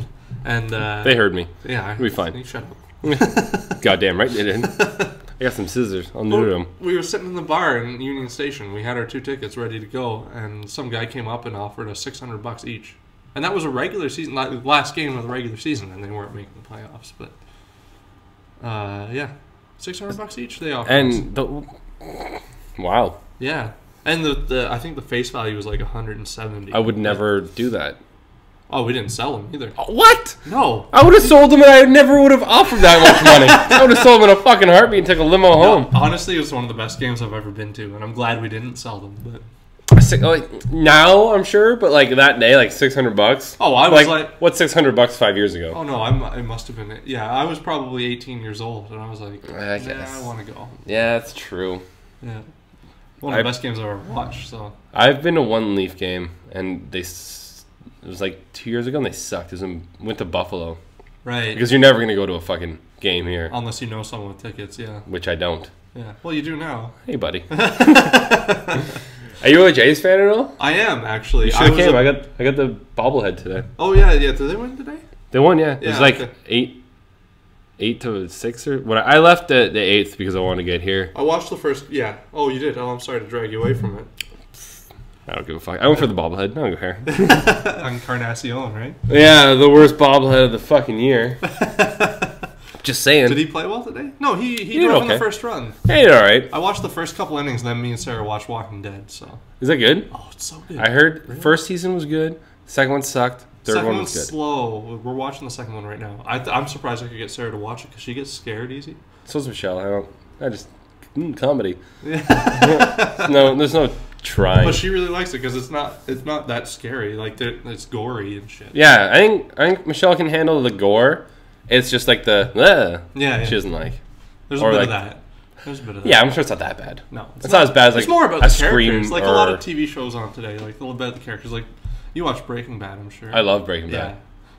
And they heard me. Yeah. We'll be fine. Shut up. Goddamn right they didn't. I got some scissors. I'll do them. We were sitting in the bar in Union Station. We had our 2 tickets ready to go, and some guy came up and offered us $600 each. And that was a regular season, like the last game of the regular season, and they weren't making the playoffs. But $600 each they offered. And wow. Yeah. And the I think the face value was like $170. I would never do that. Oh, we didn't sell them either. What? No. I would have sold them and I never would have offered that much money. I would have sold them in a fucking heartbeat and took a limo home. Honestly, it was one of the best games I've ever been to, and I'm glad we didn't sell them. But now I'm sure, but like that day, like $600. Oh, I was like what's $600 5 years ago? Oh no, it must have been. Yeah, I was probably 18 years old, and I was like, I want to go. Yeah, that's true. Yeah. One of the best games I've ever watched. So I've been to one Leaf game, and it was like 2 years ago, and they sucked. Went to Buffalo, right? Because you're never gonna go to a fucking game here unless you know someone with tickets. Yeah, which I don't. Yeah, well, you do now. Hey, buddy. Are you a Jays fan at all? I am actually. You should have came. I got the bobblehead today. Oh yeah. Did they win today? They won. Yeah. It was like 8 8 to 6 or what? I left the 8th because I wanted to get here. I watched the first. Yeah. Oh, you did. Oh, I'm sorry to drag you away from it. I don't give a fuck. I went for the bobblehead. I don't care. Encarnacion, right? Yeah, the worst bobblehead of the fucking year. Just saying. Did he play well today? No, he drove in the first run. Hey, all right. I watched the first couple innings, then me and Sarah watched Walking Dead. So is that good? Oh, it's so good. I heard first season was good. Second one sucked. Third one was good. Slow. We're watching the second one right now. I'm surprised I could get Sarah to watch it because she gets scared easy. So's Michelle. I just comedy. Yeah. No, there's no trying. But she really likes it because it's not that scary. Like it's gory and shit. Yeah, I think Michelle can handle the gore. It's just like the yeah. She doesn't like. There's a bit of that. There's a bit of that. Yeah, I'm sure it's not that bad. No, it's not as bad as like it's more about a the Scream characters. Like a lot of TV shows on today, like a little bit of the characters. Like you watch Breaking Bad, I'm sure. I love Breaking Bad. Yeah,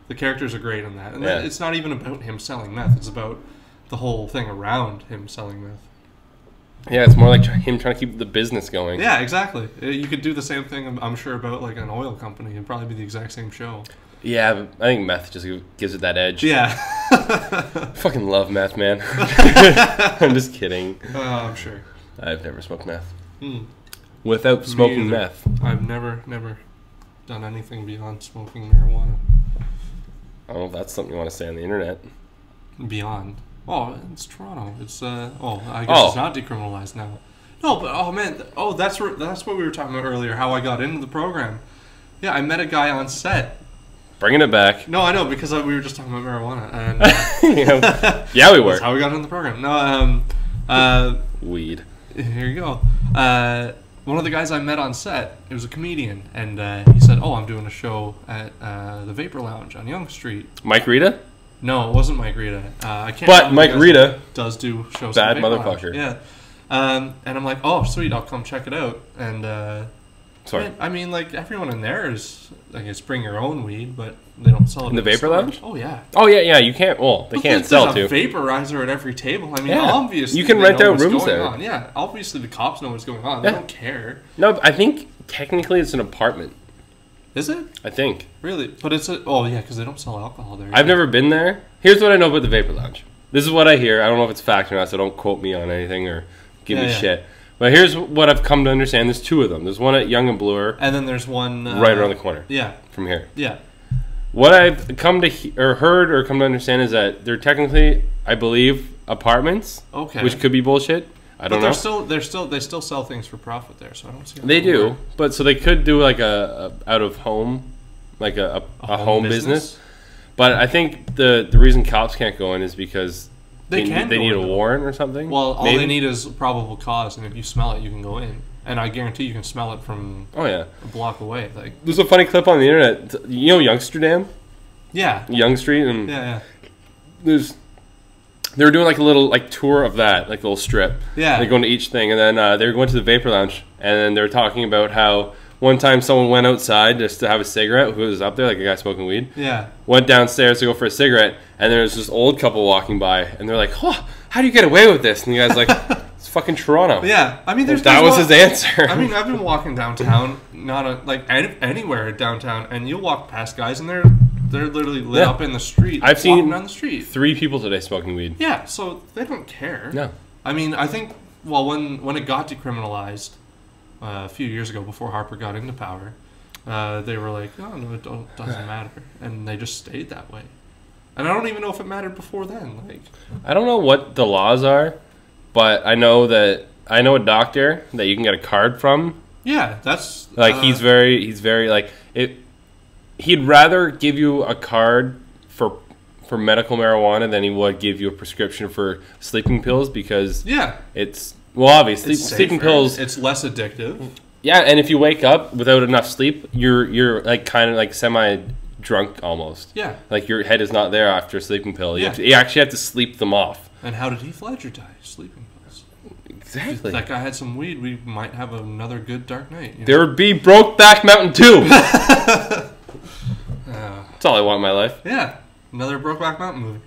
the characters are great in that, and it's not even about him selling meth. It's about the whole thing around him selling meth. Yeah, it's more like him trying to keep the business going. Yeah, exactly. You could do the same thing, I'm sure, about like an oil company. It'd probably be the exact same show. Yeah, but I think meth just gives it that edge. Yeah. Fucking love meth, man. I'm just kidding. I'm sure. I've never smoked meth. Without smoking meth. I've never done anything beyond smoking marijuana. I don't know if that's something you want to say on the internet. Beyond. Oh, it's Toronto. It's I guess it's not decriminalized now. No, but man, that's what we were talking about earlier. How I got into the program. Yeah, I met a guy on set. Bringing it back. No, I know because we were just talking about marijuana and yeah, we were. That's how we got into the program. No, weed. Here you go. One of the guys I met on set, it was a comedian, and he said, "Oh, I'm doing a show at the Vapor Lounge on Yonge Street." Mike Rita? No, it wasn't Mike Rita. I can't. But Mike Rita does do shows. Bad at the Vapor motherfucker. Lounge. Yeah. And I'm like, "Oh, sweet, I'll come check it out." And sorry. I mean, like everyone in there is, I guess, bring your own weed, but they don't sell it in the Vapor Lounge. Oh yeah. Oh yeah. You can't. Well, they can't sell There's to. a vaporizer at every table. I mean, obviously you can rent out rooms there. On. Yeah, obviously the cops know what's going on. They don't care. No, I think technically it's an apartment. Is it? I think. Really? But it's because they don't sell alcohol there. I've never been there. Here's what I know about the Vapor Lounge. This is what I hear. I don't know if it's fact or not, so don't quote me on anything or give me shit. But here's what I've come to understand. There's two of them. There's one at Yonge and Bloor. And then there's one... right around the corner. Yeah. From here. Yeah. What I've come to heard or come to understand is that they're technically, I believe, apartments. Okay. Which could be bullshit. I don't know. They still sell things for profit there, so I don't see. They do, but so they could do like a out of home, like a home business. But I think the reason cops can't go in is because they need a warrant or something. Well, all they need is probable cause, and if you smell it, you can go in. And I guarantee you can smell it from a block away. Like there's a funny clip on the internet. You know Youngsterdam? Yeah. Yonge Street and yeah. They were doing like a little tour of that, like a little strip. Yeah. They go into each thing, and then they were going to the Vapor Lounge, and then they were talking about how one time someone went outside just to have a cigarette. Who was up there, like a guy smoking weed? Yeah. Went downstairs to go for a cigarette, and there was this old couple walking by, and they're like, "Oh, how do you get away with this?" And the guy's like, "It's fucking Toronto." Yeah, I mean, that was his answer. I mean, I've been walking downtown, anywhere downtown, and you'll walk past guys, and they're literally lit up in the street. I've seen down the street 3 people today smoking weed. Yeah, so they don't care. No. I mean, I think when it got decriminalized a few years ago, before Harper got into power, they were like, "Oh no, it doesn't matter," and they just stayed that way. And I don't even know if it mattered before then. Like, I don't know what the laws are, but I know a doctor that you can get a card from. Yeah, that's like he's very like it. He'd rather give you a card for medical marijuana than he would give you a prescription for sleeping pills because it's obviously sleeping pills. It's less addictive. Yeah, and if you wake up without enough sleep, you're like kind of like semi drunk almost. Yeah, like your head is not there after a sleeping pill. You actually have to sleep them off. And how did Heath Ledger die? Sleeping pills. Exactly. If that guy had some weed, we might have another good Dark Knight. There would be Brokeback Mountain 2. That's all I want in my life. Yeah, another Brokeback Mountain movie.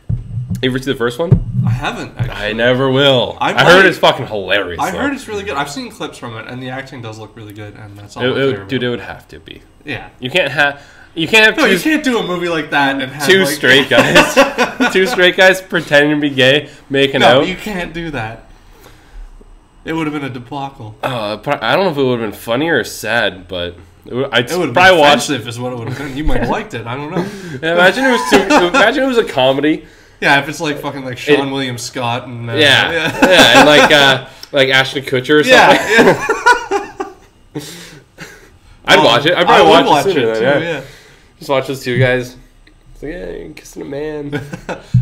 You ever see the first one? I haven't, actually. I never will. I heard it's fucking hilarious. I heard it's really good. I've seen clips from it, and the acting does look really good, and that's all. Dude, it would have to be. Yeah. You can't have... You can't have No, you can't do a movie like that and have two straight guys. Two straight guys pretending to be gay, making No, out. you can't do that. It would have been a debacle. I don't know if it would have been funny or sad, but I'd It would have probably been watch. offensive, is what it would have been. You might have liked it. I don't know. Yeah, imagine it was a comedy. Yeah, if it's like fucking like Sean William Scott and Yeah, and like Ashton Kutcher or something. yeah. I'd watch it. I'd probably I would watch it too. sooner then, Yeah. Just watch those two guys. It's like, yeah, you're kissing a man.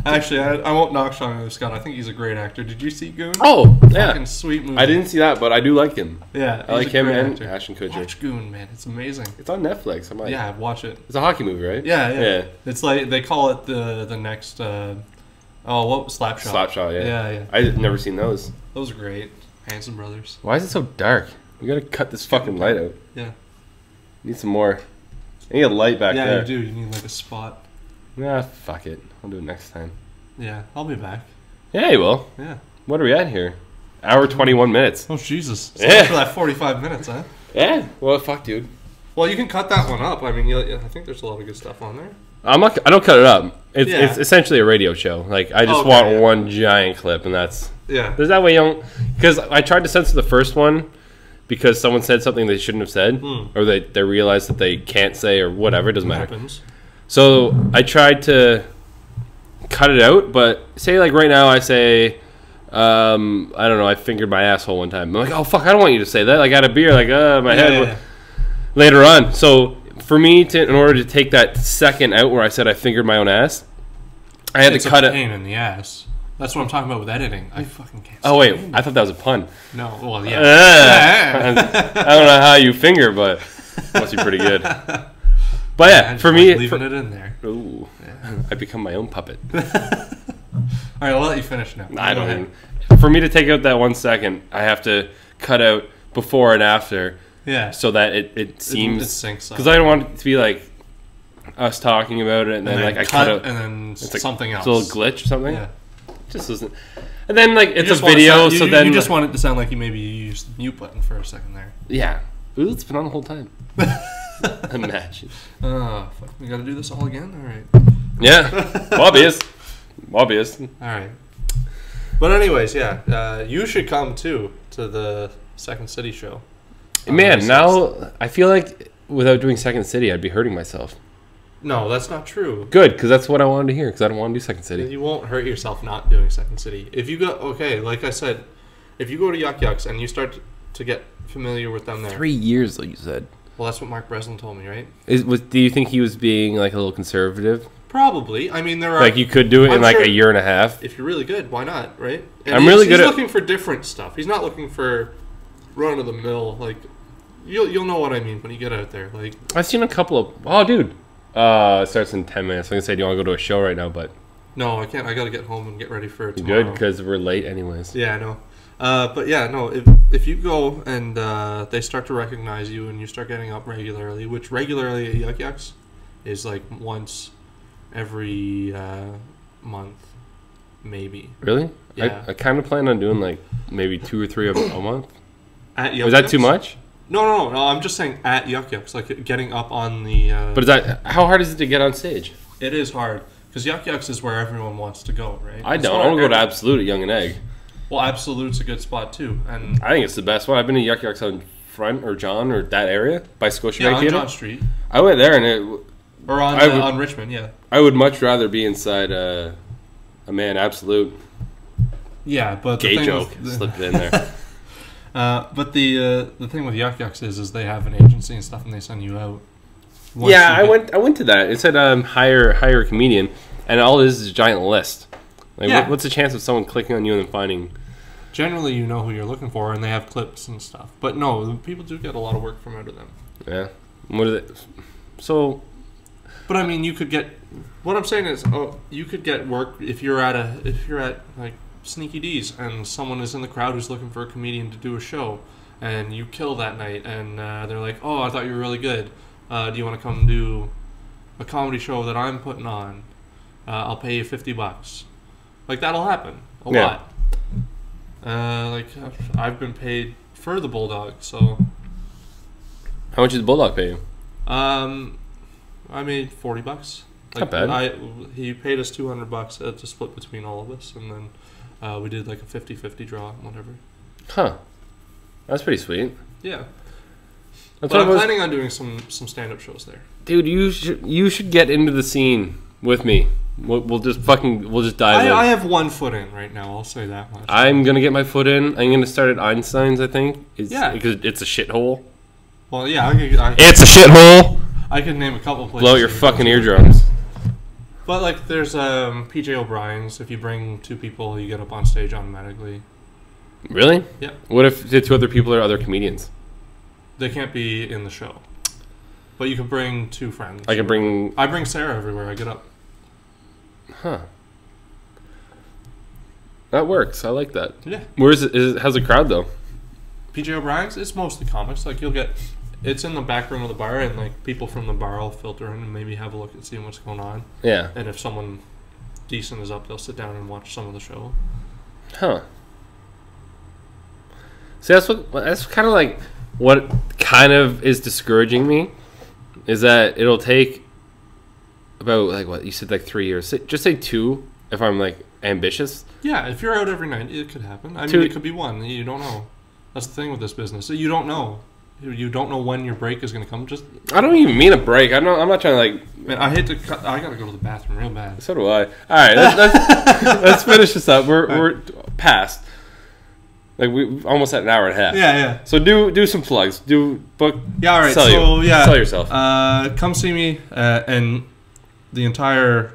Actually, I won't knock Sean William Scott. I think he's a great actor. Did you see Goon? Oh, yeah. Fucking sweet movie. I didn't see that, but I do like him. Yeah, I like he's a him great and actor. Ashton Kutcher. Watch Goon, man. It's amazing. It's on Netflix. I'm like, Yeah, watch it. it's a hockey movie, right? Yeah. It's like they call it the next. What was Slapshot? Slapshot, yeah. Yeah. I've never seen those. Those are great. Hanson Brothers. Why is it so dark? We gotta cut this fucking light out. Yeah. Need some more. I need a light back Yeah, there. you do. You need like a spot. Nah, fuck it. I'll do it next time. Yeah, I'll be back. Yeah, you will. Yeah. What are we at here? Hour 21 minutes. Oh Jesus! So Yeah. for that 45 minutes, huh? Yeah. Well, fuck, dude. Well, you can cut that one up. I mean, I think there's a lot of good stuff on there. I don't cut it up. It's Yeah. it's essentially a radio show. Like I just Okay, want yeah. one giant clip, and that's Yeah. there's that way you don't. Because I tried to censor the first one because someone said something they shouldn't have said, or they realized that they can't say or whatever. It doesn't matter. Happens. So I tried to cut it out, but say like right now I say, I don't know, I fingered my asshole one time. I'm like, oh fuck, I don't want you to say that. Like I had a beer, like my head. Yeah. Later on, so for me in order to take that second out where I said I fingered my own ass, I had It's to cut a it. pain in the ass. That's what I'm talking about with editing. I fucking can't. Oh wait, stand I thought that was a pun. it. No. Well, yeah. I don't know how you finger, but it must be pretty good. But yeah, for me, leaving it in there. ooh, I become my own puppet. All right, I'll let you finish now. I Go don't. ahead. Even, for me to take out that 1 second, I have to cut out before and after, Yeah. so that it It seems syncs up. because I don't want it to be like us talking about it and then like I cut out and then it's like something else. a little glitch or something. Yeah. Just doesn't. And then like it's a just want it video, to so sound, then you just want it to sound like you maybe used the mute button for a second there. yeah. Ooh, it's been on the whole time. Imagine. Oh, fuck. We got to do this all again. All right. Yeah, obvious. All right. But anyways, yeah, you should come too to the Second City show. on Man, May 6th. now I feel like without doing Second City, I'd be hurting myself. No, that's not true. Good, because that's what I wanted to hear. Because I don't want to do Second City. You won't hurt yourself not doing Second City. If you go, okay, like I said, if you go to Yuck Yucks and you start to get familiar with them there. 3 years, like you said. Well, that's what Mark Breslin told me, right? Do you think he was being like a little conservative? Probably. I mean, there are. Like you could do it in I'm like sure- a year and a half. If you're really good, why not, right? And I'm really he's good at- looking for different stuff. He's not looking for run of the mill. Like you'll know what I mean when you get out there. Like I've seen a couple of. Oh, dude. It starts in 10 minutes. I'm gonna say, do you want to go to a show right now? But no, I can't. I got to get home and get ready for you tomorrow. good because we're late anyways. Yeah, I know. But yeah, no. If you go and they start to recognize you and you start getting up regularly, which regularly at Yuck Yucks is like once every month, maybe. Really? Yeah. I kind of plan on doing like maybe 2 or 3 a month. At Yuck Is that Yucks? too much? No. I'm just saying at Yuck Yucks, like getting up on the. But is that how hard is it to get on stage? It is hard because Yuck Yucks is where everyone wants to go, right? I It's don't. where I want to go to every- Absolute at Young and Egg. Well, Absolute's a good spot too, and I think it's the best one. I've been to Yuck Yucks on Front or John or that area by Scotiabank yeah, on Theater. John Street I went there and or on I would- on Richmond, yeah. I would much rather be inside a Man Absolute. Yeah, but Gay the thing joke with, slipped in there. but the thing with Yuck Yucks is they have an agency and stuff, and they send you out. once Yeah, you get- I went to that. It said hire a comedian, and all it is a giant list. Like, Yeah. what's the chance of someone clicking on you and then finding? Generally, you know who you're looking for, and they have clips and stuff. But no, the people do get a lot of work from out of them. Yeah, what is it? So But I mean, you could get. What I'm saying is, you could get work if you're at like Sneaky D's and someone is in the crowd who's looking for a comedian to do a show, and you kill that night, and they're like, "Oh, I thought you were really good. Do you want to come do a comedy show that I'm putting on? I'll pay you $50." Like that'll happen a Yeah. lot. Like I've been paid for the Bulldog, so how much does Bulldog pay you? I I made $40. Not bad. He paid us $200 to split between all of us, and then we did like a 50-50 draw and whatever. Huh. That's pretty sweet. Yeah. That's but I'm planning on doing some stand-up shows there. Dude, you should get into the scene with me. We'll just dive in. I have one foot in right now. I'll say that much. I'm gonna get my foot in. I'm gonna start at Einstein's. I think. Because it's a shithole. Well, yeah. It's a shithole. I could name a couple places. Blow your fucking eardrums. But like, there's PJ O'Brien's. If you bring 2 people, you get up on stage automatically. Really? Yeah. What if the 2 other people are other comedians? They can't be in the show. But you can bring 2 friends. I bring Sarah everywhere I get up. Huh. That works. I like that. Yeah. Where is it? How's the crowd though? PJ O'Brien's, it's mostly comics. Like it's in the back room of the bar, and like people from the bar will filter in and maybe have a look and see what's going on. Yeah. And if someone decent is up, they'll sit down and watch some of the show. Huh. See, that's kind of like what kind of is discouraging me, is that it'll take about like what you said, like 3 years. Just say 2 if I'm like ambitious. Yeah, if you're out every night, it could happen. I mean, it could be 1. You don't know. That's the thing with this business. You don't know. You don't know when your break is going to come. I don't even mean a break. I'm not trying to like. Man, I hate to cut. I gotta go to the bathroom real bad. So do I. All right, let's finish this up. We're past. Like we almost at an hour and a half. Yeah. So do some plugs. Do book. Yeah. All right. Sell yourself. Come see me and the entire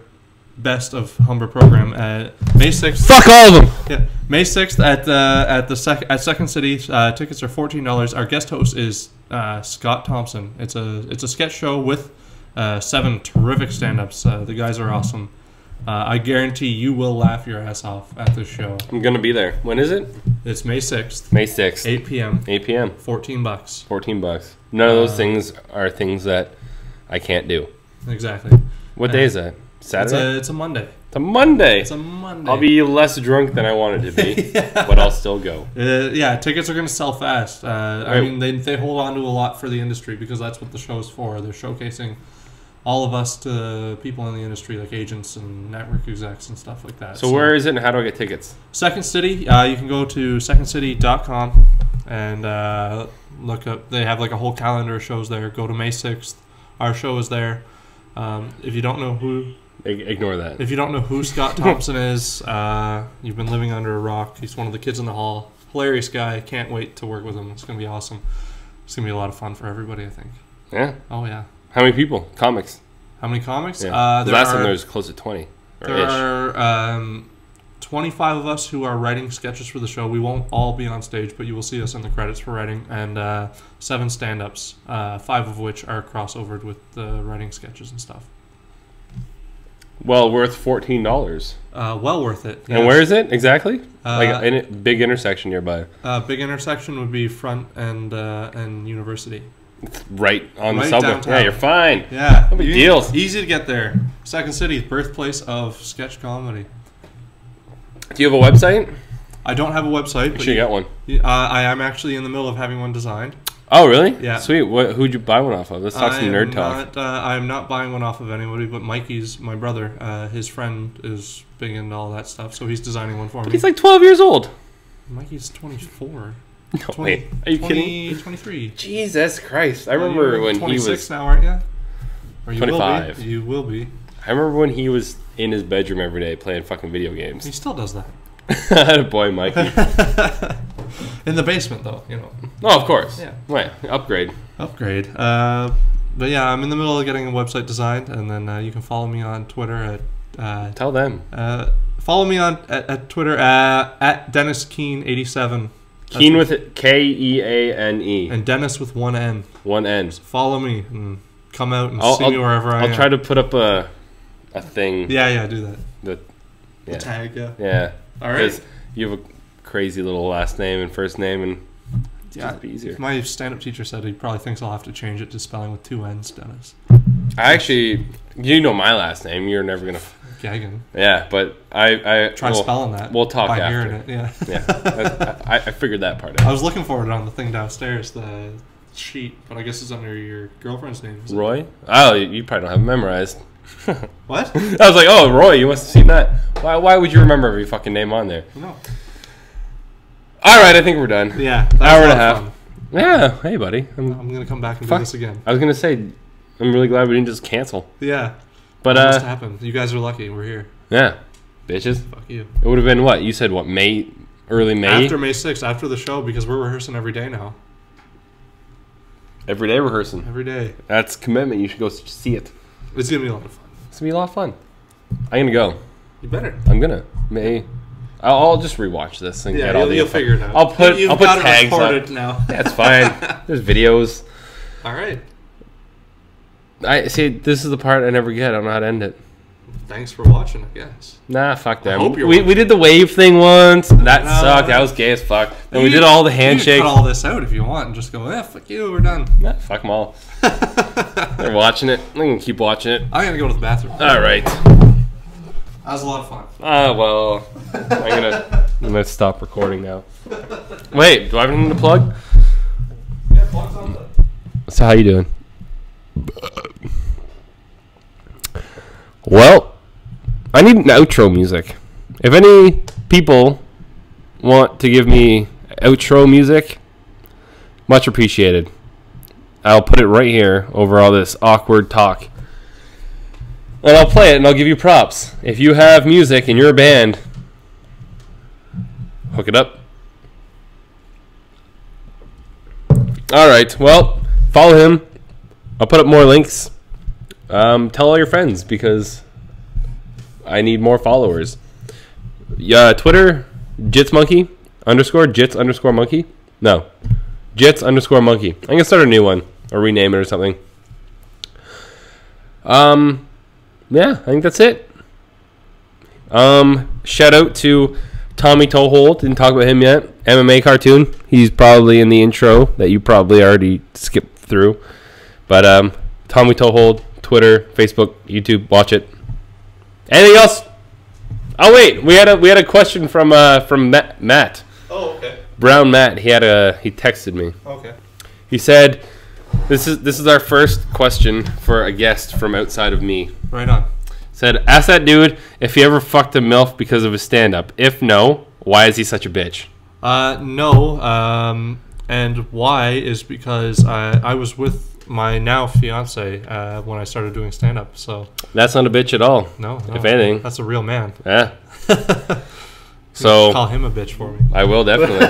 Best of Humber program at May 6th. Fuck all of them. Yeah, May 6th at Second City. Tickets are $14. Our guest host is Scott Thompson. It's a sketch show with 7 terrific stand-ups. The guys are awesome. I guarantee you will laugh your ass off at this show. I'm gonna be there. When is it? It's May 6th. May 6th. 8 p.m. 8 p.m. $14. $14. None of those things are things that I can't do. Exactly. What day is that? Saturday? It's a Monday. It's a Monday. It's a Monday. I'll be less drunk than I wanted to be, but I'll still go. Yeah, tickets are going to sell fast. I mean, they hold on to a lot for the industry because that's what the show's for. They're showcasing all of us to people in the industry, like agents and network execs and stuff like that. So where is it and how do I get tickets? Second City. You can go to secondcity.com and look up. They have like a whole calendar of shows there. Go to May 6th. Our show is there. If you don't know who... Ignore that. If you don't know who Scott Thompson is, you've been living under a rock. He's one of the kids in the hall. Hilarious guy. Can't wait to work with him. It's going to be awesome. It's going to be a lot of fun for everybody, I think. Yeah? Oh, yeah. How many people? Comics? How many comics? Yeah. Last time there was close to 20. There are 25 of us who are writing sketches for the show. We won't all be on stage, but you will see us in the credits for writing. And 7 stand-ups, 5 of which are crossovered with the writing sketches and stuff. Well worth $14. Well worth it. Yes. And where is it exactly? Like in a big intersection nearby. Big intersection would be Front and University. It's right on the subway. Downtown. Yeah, you're fine. Yeah, no big deal. Easy to get there. Second City, birthplace of sketch comedy. Do you have a website? I don't have a website. Make sure you got one. I am actually in the middle of having one designed. Oh, really? Yeah. Sweet. Who'd you buy one off of? Let's talk some nerd talk. I'm not buying one off of anybody, but Mikey's my brother. His friend is big into all that stuff, so he's designing one for me. He's like 12 years old. Mikey's 24. No, 20, wait. Are you kidding? 23. Jesus Christ. I remember when he was... 26 now, aren't you? Or you 25. Will be. You will be. I remember when he was in his bedroom every day playing fucking video games. He still does that. Boy, Mikey. In the basement, though, you know. Oh, of course. Yeah. Right. Upgrade. But yeah, I'm in the middle of getting a website designed, and then you can follow me on Twitter at... Tell them. Follow me on at Twitter at Denis Keane 87. Keane with it, Keane. And Dennis with one N. One N. So follow me and come out and see me wherever I am. I'll try to put up a thing. Yeah, do that. The tag, yeah. Yeah. All right. You have a crazy little last name and first name, and it'd be easier. My stand-up teacher said he probably thinks I'll have to change it to spelling with 2 N's, Dennis. I actually, you know my last name. You're never gonna. Gagging. Yeah, but I try spelling that. We'll talk by after. Hearing it, yeah. Yeah. I figured that part out. I was looking for it on the thing downstairs. sheet, but I guess it's under your girlfriend's name. Roy? Oh, you probably don't have it memorized. What? I was like, oh, Roy, you must have seen that. Why would you remember every fucking name on there? No. All right, I think we're done. Yeah. Hour and a half. Fun. Yeah. Hey, buddy. I'm going to come back and do this again. I was going to say, I'm really glad we didn't just cancel. Yeah. But, that must happen. You guys are lucky. We're here. Yeah. Bitches. Fuck you. It would have been what? You said what? Early May? After May 6th, after the show, because we're rehearsing every day now. Every day rehearsing. Every day. That's commitment. You should go see it. It's going to be a lot of fun. It's going to be a lot of fun. I'm going to go. You better. I'm going to. I'll just rewatch this and get all the. You'll figure it out. I'll put tags up. Now. Yeah, it's fine. There's videos. All right. I see. This is the part I never get. I don't know how to end it. Thanks for watching, I guess. Nah, fuck them. I hope you're we did the wave thing once. That sucked. That was gay as fuck. Then we did all the handshakes. You can cut all this out if you want and just go, fuck you, we're done. Nah, fuck them all. They're watching it. I'm going to keep watching it. I'm going to go to the bathroom. All right. That was a lot of fun. Well, I'm gonna stop recording now. Wait, do I have anything to plug? Yeah, plug something. So how you doing? Well, I need an outro music. If any people want to give me outro music, much appreciated. I'll put it right here over all this awkward talk. And I'll play it and I'll give you props. If you have music and you're a band, hook it up. Alright, well, follow him. I'll put up more links. Tell all your friends because I need more followers. Twitter, jitsmonkey _jits_monkey. No, jits_monkey. I'm going to start a new one or rename it or something. Yeah, I think that's it. Shout out to Tommy Toehold. Didn't talk about him yet. MMA cartoon. He's probably in the intro that you probably already skipped through. But Tommy Toehold, Twitter, Facebook, YouTube. Watch it. Anything else? Oh wait, we had a question from Matt. Oh, okay. Brown Matt. He texted me. Okay. He said, This is our first question for a guest from outside of me. Right on. Said, ask that dude if he ever fucked a MILF because of his stand-up. If no, why is he such a bitch? No. And why is because I was with my now fiance when I started doing stand-up. So that's not a bitch at all. No. If anything, that's a real man. Yeah. So call him a bitch for me. I will definitely,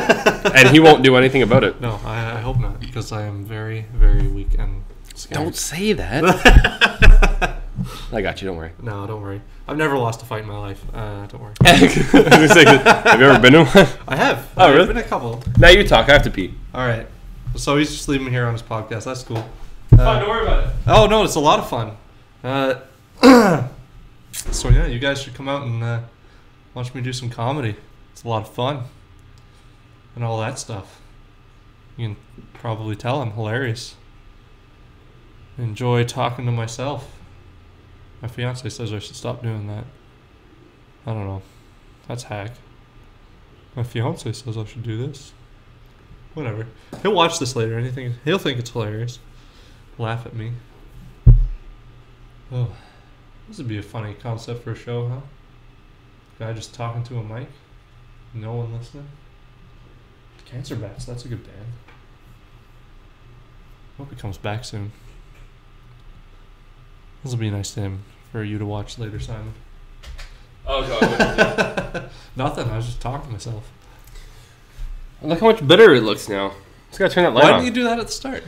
and he won't do anything about it. No, I hope not, because I am very, very weak and scared. Don't say that. I got you. Don't worry. No, don't worry. I've never lost a fight in my life. Don't worry. Have you ever been in one? I have. Oh, really? I've been in a couple. Now you talk. I have to pee. All right. So he's just leaving me here on his podcast. That's cool. Fun. Don't worry about it. Oh no, it's a lot of fun. So yeah, you guys should come out and watch me do some comedy. It's a lot of fun. And all that stuff. You can probably tell I'm hilarious. Enjoy talking to myself. My fiance says I should stop doing that. I don't know. That's hack. My fiance says I should do this. Whatever. He'll watch this later. He'll think it's hilarious. Laugh at me. Oh. This would be a funny concept for a show, huh? Guy just talking to a mic. No one listening. Cancer Bats, that's a good band. Hope he comes back soon. This will be nice to him for you to watch later, Simon. Oh god. Nothing, I was just talking to myself. Look how much better it looks now. Just gotta turn that light on. Why didn't you do that at the start?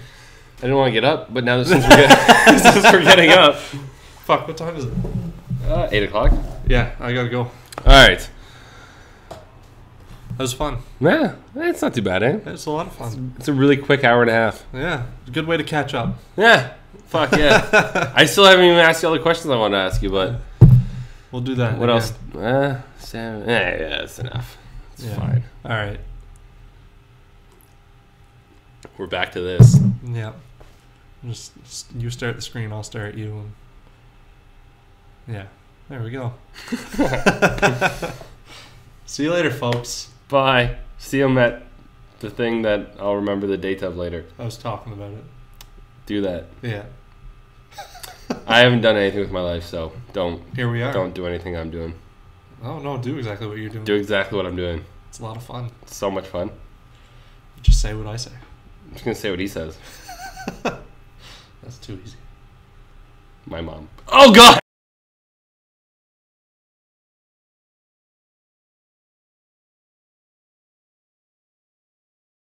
I didn't want to get up, but now since we're getting up. Fuck, what time is it? 8 o'clock. Yeah, I gotta go. Alright. That was fun. Yeah, it's not too bad, eh? It's a lot of fun. It's a really quick hour and a half. Yeah, a good way to catch up. Yeah, fuck yeah. I still haven't even asked you all the questions I wanted to ask you, but... We'll do that. What again. else? 7. Yeah, that's enough. It's fine. Alright. We're back to this. Yeah. Just you stare at the screen, I'll stare at you. And yeah, there we go. See you later, folks. Bye. See you at The thing that I'll remember the date of later. I was talking about it. Do that. Yeah. I haven't done anything with my life, so don't. Here we are. Don't do anything I'm doing. Oh, no, do exactly what you're doing. Do exactly what I'm doing. It's a lot of fun. It's so much fun. Just say what I say. I'm just going to say what he says. That's too easy. My mom. Oh, God!